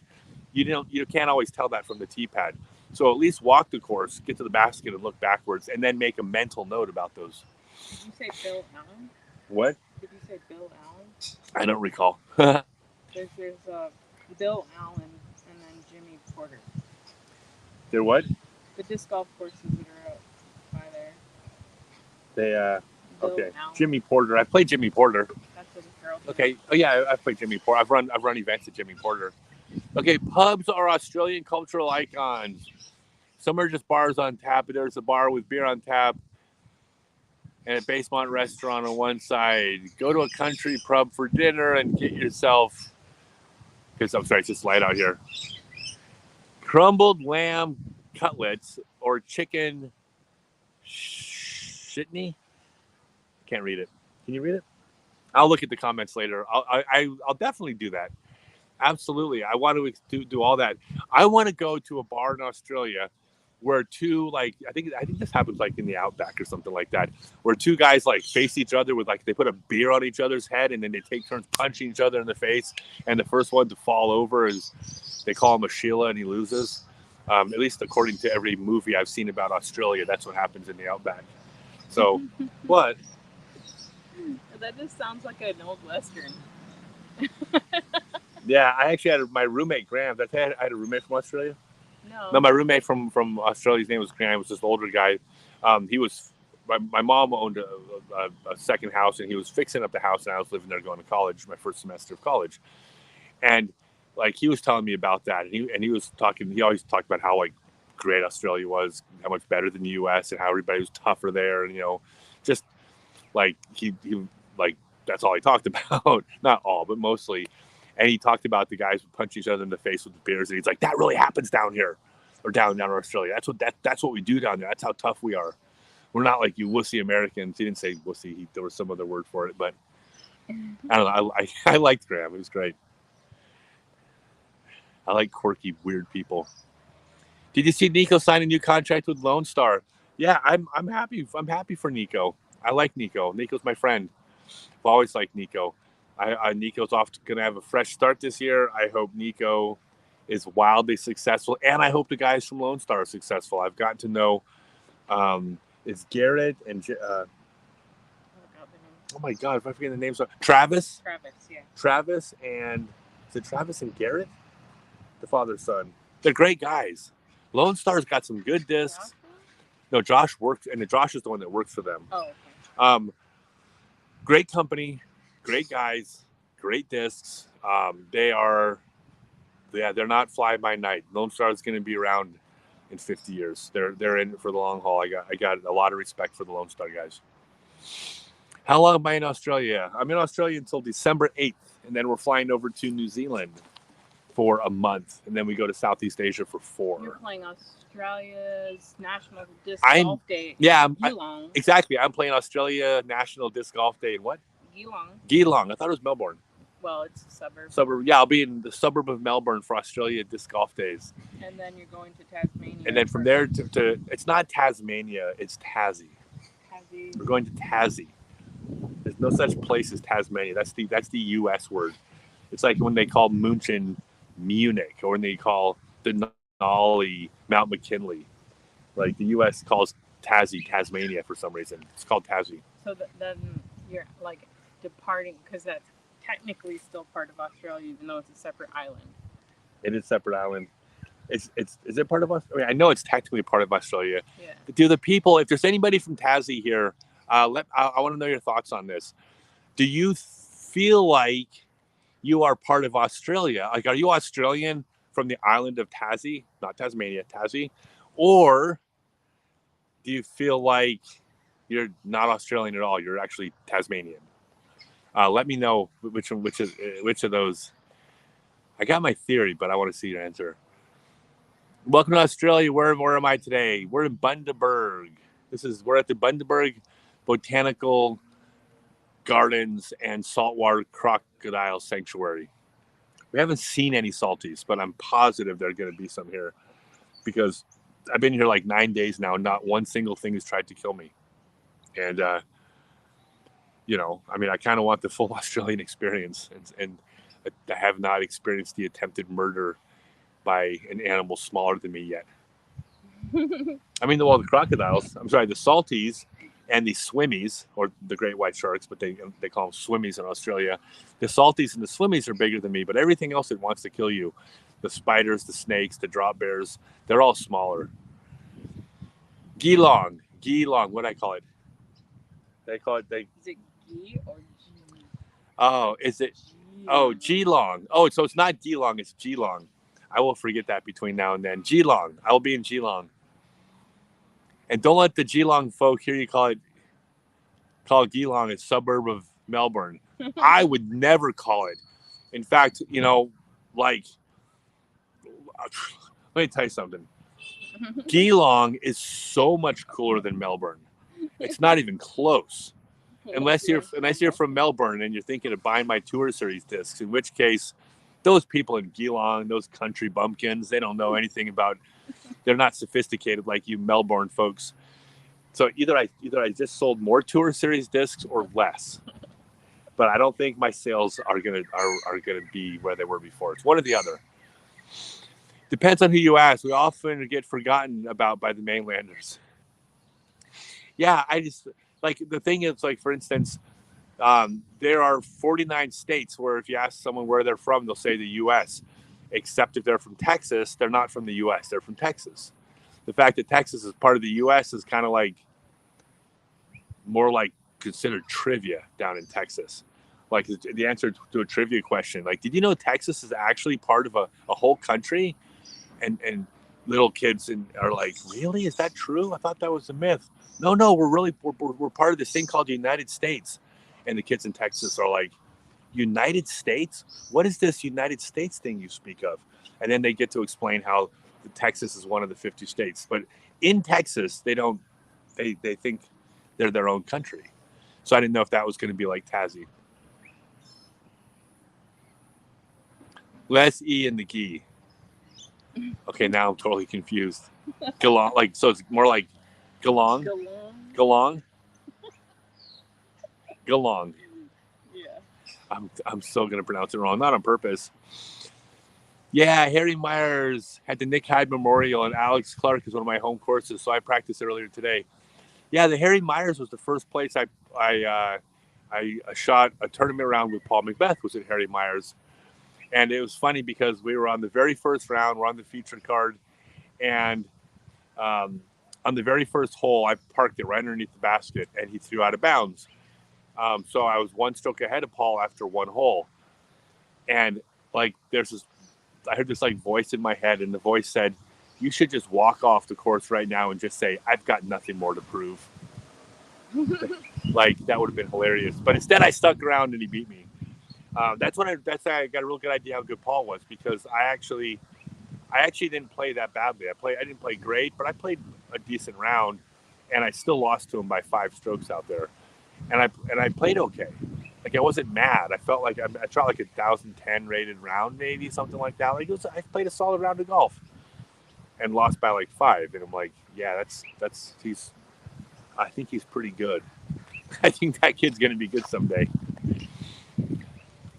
You can't always tell that from the tee pad. So at least walk the course, get to the basket and look backwards, and then make a mental note about those. Did you say Bill Allen? What? Did you say Bill Allen? I don't recall. There's Bill Allen and then Jimmy Porter. They're what? The disc golf courses that are out by there. They okay. Allen. Jimmy Porter. I played Jimmy Porter. That's what the girl. Okay. Oh yeah, I've played Jimmy Porter. I've run events at Jimmy Porter. Okay, pubs are Australian cultural icons. Some are just bars on tap, but there's a bar with beer on tap and a Basemont restaurant on one side. Go to a country pub for dinner and get yourself, because I'm sorry, it's just light out here, crumbled lamb cutlets or chicken shitney. Can't read it. Can you read it? I'll look at the comments later. I'll definitely do that. Absolutely. I want to do all that. I want to go to a bar in Australia where two, like, I think this happens like in the Outback or something like that, where two guys like face each other with, like, they put a beer on each other's head and then they take turns punching each other in the face, and the first one to fall over is, they call him a Sheila, and he loses. At least according to every movie I've seen about Australia, that's what happens in the Outback. So, what? That just sounds like an old Western. Yeah, I actually had my roommate Graham. I had a roommate from Australia. No, My roommate from Australia, his name was Graham. He was this older guy. He was my mom owned a second house, and he was fixing up the house, and I was living there going to college, my first semester of college, and like he was telling me about that, and he was talking. He always talked about how, like, great Australia was, how much better than the U.S., and how everybody was tougher there, and just like he like that's all he talked about. Not all, but mostly. And he talked about the guys who punch each other in the face with the beers, and he's like, "That really happens down here, or down in Australia. That's what we do down there. That's how tough we are. We're not like you wussy Americans." He didn't say wussy. There was some other word for it, but I don't know. I liked Graham. It was great. I like quirky, weird people. Did you see Nico sign a new contract with Lone Star? Yeah, I'm happy. I'm happy for Nico. I like Nico. Nico's my friend. I've always liked Nico. Nico's going to have a fresh start this year. I hope Nico is wildly successful, and I hope the guys from Lone Star are successful. I've gotten to know it's Garrett and oh my God, if I forget the names, Travis. Yeah. Travis and is it Travis and Garrett, the father son? They're great guys. Lone Star's got some good discs. Joshua? No, Josh works, and Josh is the one that works for them. Oh, okay. Great company. Great guys, great discs. They're not fly by night. Lone Star is going to be around in 50 years. They're in it for the long haul. I got a lot of respect for the Lone Star guys. How long am I in Australia? I'm in Australia until December 8th, and then we're flying over to New Zealand for a month, and then we go to Southeast Asia for 4. You're playing Australia's National Disc Golf Day. Yeah, Geelong. Exactly. I'm playing Australia National Disc Golf Day in what? Geelong. I thought it was Melbourne. Well, it's a suburb. Yeah, I'll be in the suburb of Melbourne for Australia Disc Golf Days. And then you're going to Tasmania. And then from there to it's not Tasmania, it's Tassie. We're going to Tassie. There's no such place as Tasmania. That's the U.S. word. It's like when they call München Munich, or when they call Denali Mount McKinley. Like the U.S. calls Tassie Tasmania for some reason. It's called Tassie. So then you're like departing, because that's technically still part of Australia, even though it's a separate island. It is a separate island. Is it part of Australia? I mean, I know it's technically part of Australia. Yeah. Do the people, if there's anybody from Tassie here, I want to know your thoughts on this. Do you feel like you are part of Australia? Like, are you Australian from the island of Tassie, not Tasmania, Tassie, or do you feel like you're not Australian at all? You're actually Tasmanian. Let me know which of those. I got my theory, but I want to see your answer. Welcome to Australia. Where am I today? We're in Bundaberg. We're at the Bundaberg Botanical Gardens and Saltwater Crocodile Sanctuary. We haven't seen any salties, but I'm positive there are going to be some here, because I've been here like 9 days now. Not one single thing has tried to kill me. And, I mean, I kind of want the full Australian experience, and I have not experienced the attempted murder by an animal smaller than me yet. I mean, the crocodiles, the salties and the swimmies, or the great white sharks, but they call them swimmies in Australia. The salties and the swimmies are bigger than me, but everything else that wants to kill you, the spiders, the snakes, the drop bears, they're all smaller. Geelong, what do I call it? Is it G or G? Oh, is it? Oh, Geelong. Oh, so it's not Geelong, it's Geelong. I will forget that between now and then. Geelong. I will be in Geelong. And don't let the Geelong folk hear you call Geelong a suburb of Melbourne. I would never call it. In fact, let me tell you something. Geelong is so much cooler than Melbourne. It's not even close. unless you're from Melbourne and you're thinking of buying my Tour Series discs, in which case, those people in Geelong, those country bumpkins, they don't know anything about. They're not sophisticated like you Melbourne folks. So either I just sold more Tour Series discs or less. But I don't think my sales are gonna be where they were before. It's one or the other. Depends on who you ask. We often get forgotten about by the mainlanders. Yeah, I just like the thing is, like, for instance, there are 49 states where if you ask someone where they're from, they'll say the U.S. Except if they're from Texas, they're not from the U.S. They're from Texas. The fact that Texas is part of the U.S. is kind of like more like considered trivia down in Texas. Like the answer to a trivia question, like, did you know Texas is actually part of a whole country? And little kids are like, really? Is that true? I thought that was a myth. No, we're part of this thing called the United States. And the kids in Texas are like, United States? What is this United States thing you speak of? And then they get to explain how Texas is one of the 50 states. But in Texas, they think they're their own country. So I didn't know if that was going to be like Tassie. Less E in the G. Okay, now I'm totally confused. Geelong, like, so it's more like Geelong? Geelong? Geelong. Yeah. I'm so going to pronounce it wrong. Not on purpose. Yeah, Harry Myers had the Nick Hyde Memorial, and Alex Clark is one of my home courses, so I practiced earlier today. Yeah, the Harry Myers was the first place I shot a tournament round with Paul Macbeth, was at Harry Myers. And it was funny because we were on the very first round, we're on the featured card, and on the very first hole, I parked it right underneath the basket, and he threw out of bounds. So I was one stroke ahead of Paul after one hole. And like, I heard this like voice in my head, and the voice said, you should just walk off the course right now and just say, I've got nothing more to prove. Like, that would have been hilarious. But instead I stuck around and he beat me. That's how I got a real good idea how good Paul was, because I actually didn't play that badly. I didn't play great, but I played a decent round, and I still lost to him by 5 strokes out there. And I played okay. Like, I wasn't mad. I felt like I shot like 1,010 rated round, maybe something like that. Like, I played a solid round of golf, and lost by like 5. And I'm like, yeah, I think he's pretty good. I think that kid's gonna be good someday.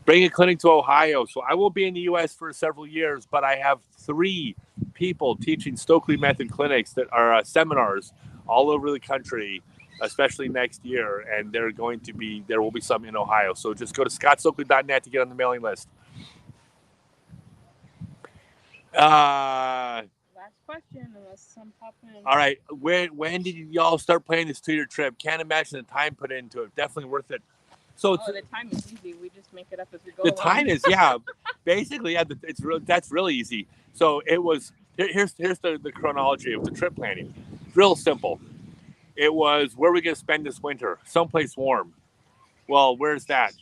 Bring a clinic to Ohio. So I will be in the U.S. for several years, but I have 3 people teaching Stokely method clinics that are seminars all over the country, especially next year. And there will be some in Ohio. So just go to scottstokely.net to get on the mailing list. Last question, unless some pop in. All right. When did y'all start planning this 2-year trip? Can't imagine the time put into it. Definitely worth it. So the time is easy. We just make it up as we go. The time is, basically, that's really easy. So it was, here's the chronology of the trip planning. Real simple. It was, where are we going to spend this winter? Someplace warm. Well, where's that?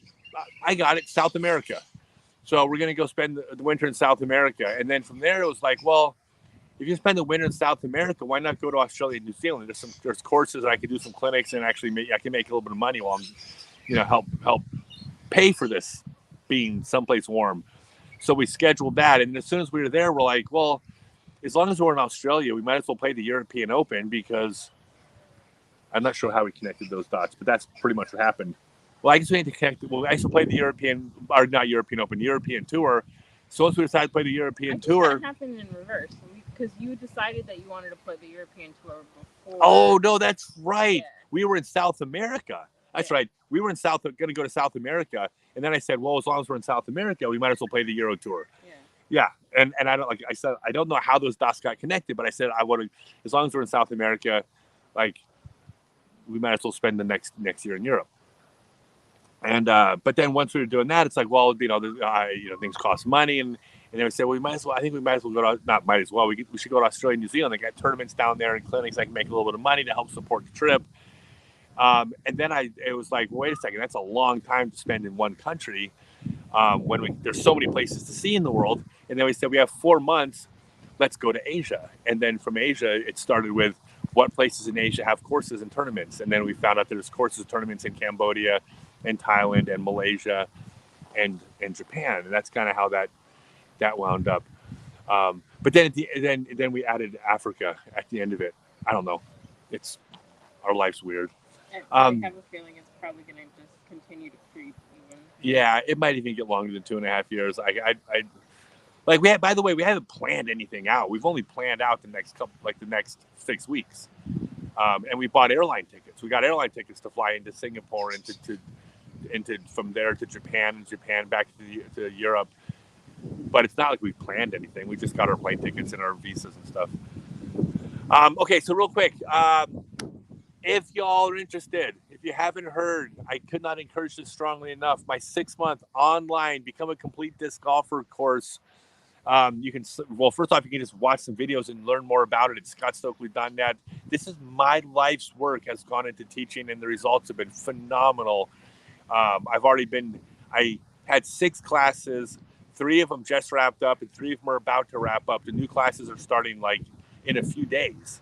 I got it, South America. So we're going to go spend the winter in South America. And then from there, it was like, well, if you spend the winter in South America, why not go to Australia and New Zealand? There's courses, I could do some clinics, and actually I can make a little bit of money while I'm, help pay for this being someplace warm. So we scheduled that. And as soon as we were there, we're like, well, as long as we're in Australia, we might as well play the European Open, because I'm not sure how we connected those dots, but that's pretty much what happened. Well, I guess we need to connect. Well, I actually played the European Tour. So once we decided to play the European Tour. That happened in reverse, because you decided that you wanted to play the European Tour before. Oh, no, that's right. Yeah. We were in South America. That's right. We were going to go to South America, and then I said, well, as long as we're in South America, we might as well play the Euro Tour. Yeah. And I don't, like I said, I don't know how those dots got connected, but I said I want to, as long as we're in South America, like, we might as well spend the next year in Europe. And but then once we were doing that, it's like, well, things cost money, and then we said, well, we might as well go to, not might as well, we should go to Australia and New Zealand. They got tournaments down there and clinics. I can make a little bit of money to help support the trip. And then it was like, wait a second, that's a long time to spend in one country, when there's so many places to see in the world. And then we said, we have 4 months, let's go to Asia. And then from Asia, it started with what places in Asia have courses and tournaments. And then we found out there's courses and tournaments in Cambodia and Thailand and Malaysia and Japan. And that's kind of how that wound up. But then then we added Africa at the end of it. I don't know. Our life's weird. I have a feeling it's probably going to just continue to creep even. Yeah, it might even get longer than 2.5 years. By the way, we haven't planned anything out. We've only planned out the next 6 weeks. And we bought airline tickets. We got airline tickets to fly into Singapore and into from there to Japan, and Japan back to Europe. But it's not like we planned anything. We just got our plane tickets and our visas and stuff. Okay, so real quick, if y'all are interested, if you haven't heard, I could not encourage this strongly enough. My 6-month online Become a Complete Disc Golfer course. You can, first off, you can just watch some videos and learn more about it at scottstokely.net. This is my life's work has gone into teaching, and the results have been phenomenal. I had 6 classes. 3 of them just wrapped up, and 3 of them are about to wrap up. The new classes are starting in a few days.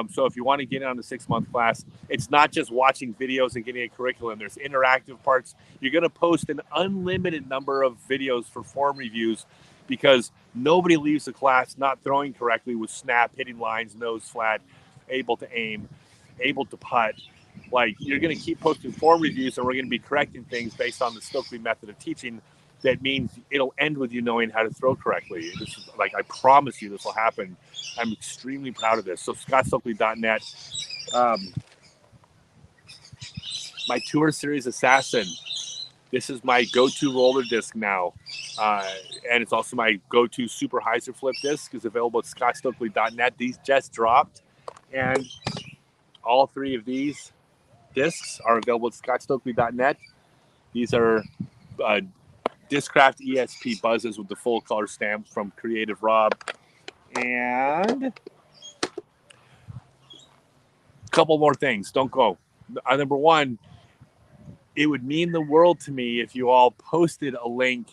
So if you want to get in on the 6-month class, it's not just watching videos and getting a curriculum. There's interactive parts. You're going to post an unlimited number of videos for form reviews, because nobody leaves the class not throwing correctly with snap, hitting lines, nose flat, able to aim, able to putt. You're going to keep posting form reviews, and we're going to be correcting things based on the Stokely method of teaching. That means it'll end with you knowing how to throw correctly. This is I promise you this will happen. I'm extremely proud of this. So scottstokely.net. My Tour Series Assassin. This is my go-to roller disc now. And it's also my go-to super hyzer flip disc. Is available at scottstokely.net. These just dropped. And all 3 of these discs are available at scottstokely.net. These are Discraft ESP buzzes with the full color stamps from Creative Rob. And a couple more things. Don't go. Number 1, it would mean the world to me if you all posted a link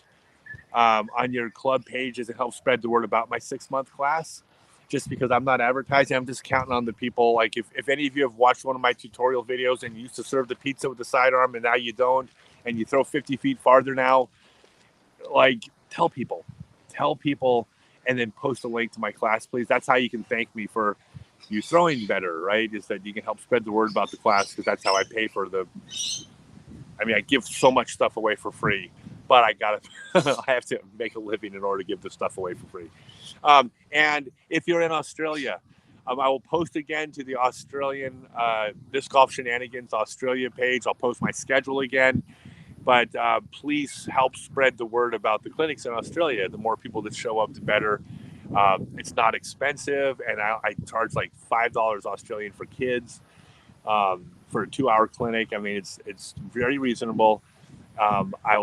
on your club pages and help spread the word about my 6-month class. Just because I'm not advertising, I'm just counting on the people. If any of you have watched one of my tutorial videos and you used to serve the pizza with the sidearm and now you don't, and you throw 50 feet farther now, tell people, and then post a link to my class, please. That's how you can thank me for you throwing better, right? Is that you can help spread the word about the class, because that's how I pay for I give so much stuff away for free, but I have to make a living in order to give this stuff away for free. And if you're in Australia, I will post again to the Australian Disc Golf Shenanigans Australia page. I'll post my schedule again. But please help spread the word about the clinics in Australia. The more people that show up, the better. It's not expensive, and I charge $5 Australian for kids for a 2-hour clinic. It's very reasonable. But I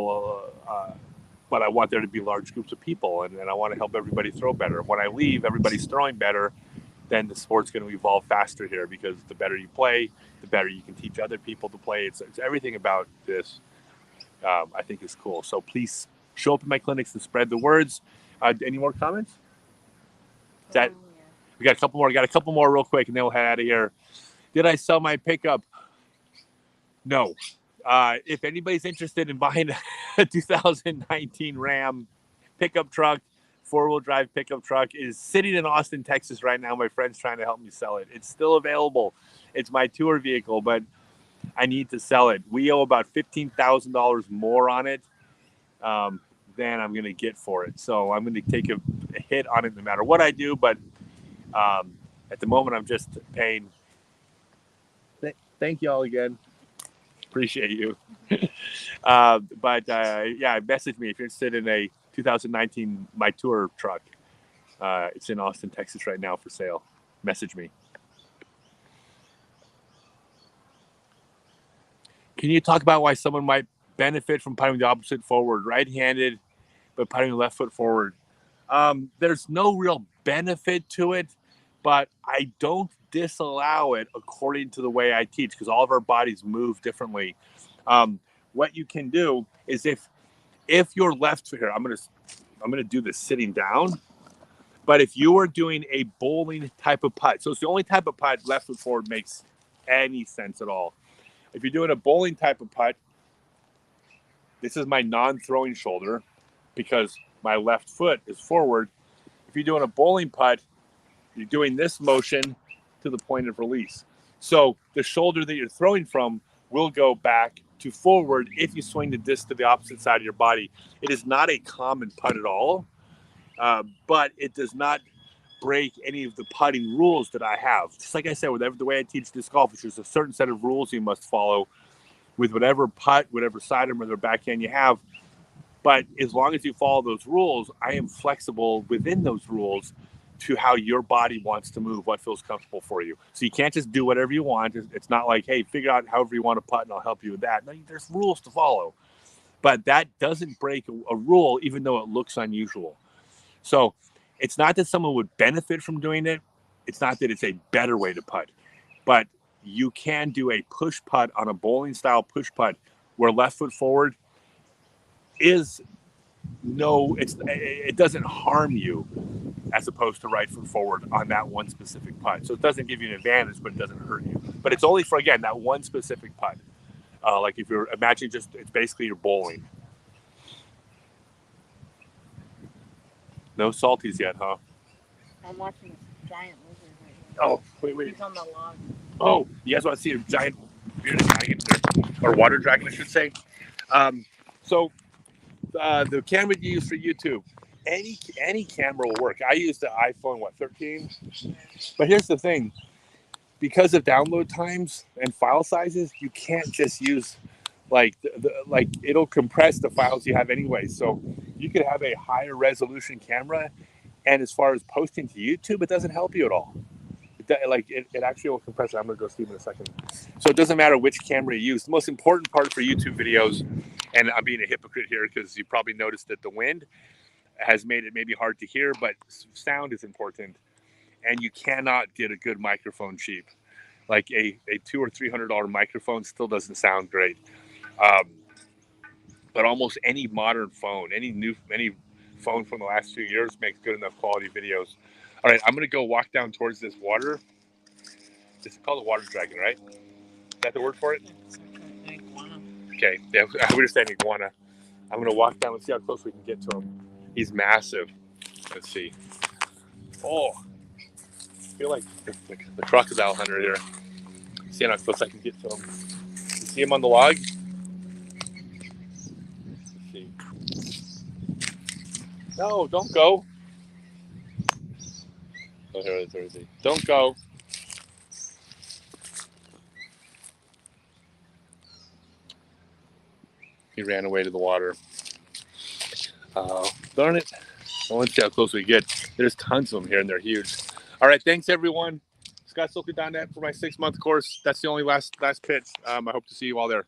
want there to be large groups of people, and I want to help everybody throw better. When I leave, everybody's throwing better. Then the sport's going to evolve faster here, because the better you play, the better you can teach other people to play. It's everything about this. I think is cool. So please show up in my clinics and spread the words. Any more comments? We got a couple more. Got a couple more real quick, and then we'll head out of here. Did I sell my pickup? No. If anybody's interested in buying a 2019 Ram pickup truck, 4-wheel drive pickup truck, is sitting in Austin, Texas right now. My friend's trying to help me sell it. It's still available. It's my tour vehicle, but I need to sell it. We owe about $15,000 more on it than I'm going to get for it. So I'm going to take a hit on it no matter what I do. But at the moment, I'm just paying. Thank you all again. Appreciate you. Message me if you're interested in a 2019 My Tour truck. It's in Austin, Texas right now for sale. Message me. Can you talk about why someone might benefit from putting the opposite forward, right-handed, but putting the left foot forward? There's no real benefit to it, but I don't disallow it according to the way I teach, because all of our bodies move differently. What you can do is if your left here, I'm gonna do this sitting down. But if you are doing a bowling type of putt, so it's the only type of putt left foot forward makes any sense at all. If you're doing a bowling type of putt, this is my non-throwing shoulder because my left foot is forward. If you're doing a bowling putt, you're doing this motion to the point of release. So the shoulder that you're throwing from will go back to forward if you swing the disc to the opposite side of your body. It is not a common putt at all, but it does not break any of the putting rules that I have. Just like I said, with the way I teach disc golf, there's a certain set of rules you must follow with whatever putt, whatever sidearm or backhand you have. But as long as you follow those rules, I am flexible within those rules to how your body wants to move, what feels comfortable for you. So you can't just do whatever you want. It's not like, hey, figure out however you want to putt and I'll help you with that. No, there's rules to follow. But that doesn't break a rule, even though it looks unusual. So it's not that someone would benefit from doing it. It's not that it's a better way to putt. But you can do a push putt on a bowling style push putt where left foot forward is it doesn't harm you as opposed to right foot forward on that one specific putt. So it doesn't give you an advantage, but it doesn't hurt you. But it's only for, again, that one specific putt. Like if you're imagining it's basically you're bowling. No salties yet, huh? I'm watching this giant lizard right here. Oh, wait. He's on the log. Oh, you guys want to see a giant bearded dragon, or water dragon, I should say. So the camera you use for YouTube, any camera will work. I use the iPhone 13, but here's the thing: because of download times and file sizes, you can't just use like it'll compress the files you have anyway. So you could have a higher resolution camera, and as far as posting to YouTube, it doesn't help you at all. It actually will compress it. I'm going to go see him in a second. So it doesn't matter which camera you use. The most important part for YouTube videos, and I'm being a hypocrite here because you probably noticed that the wind has made it maybe hard to hear, but sound is important. And you cannot get a good microphone cheap. Like a $200 or $300 microphone still doesn't sound great. But almost any modern phone, any phone from the last few years makes good enough quality videos. All right, I'm going to go walk down towards this water. It's called a water dragon, right? Is that the word for it? Iguana. Okay, yeah, I understand iguana. I'm going to walk down and see how close we can get to him. He's massive. Let's see. Oh, I feel like the crocodile hunter here. See how close I can get to him. You see him on the log? Let's see. No, don't go. Oh, here it is. Don't go. He ran away to the water. Darn it. Well, let's see how close we get. There's tons of them here, and they're huge. All right, thanks, everyone. ScottStokely.net for my 6-month course. That's the only last pitch. I hope to see you all there.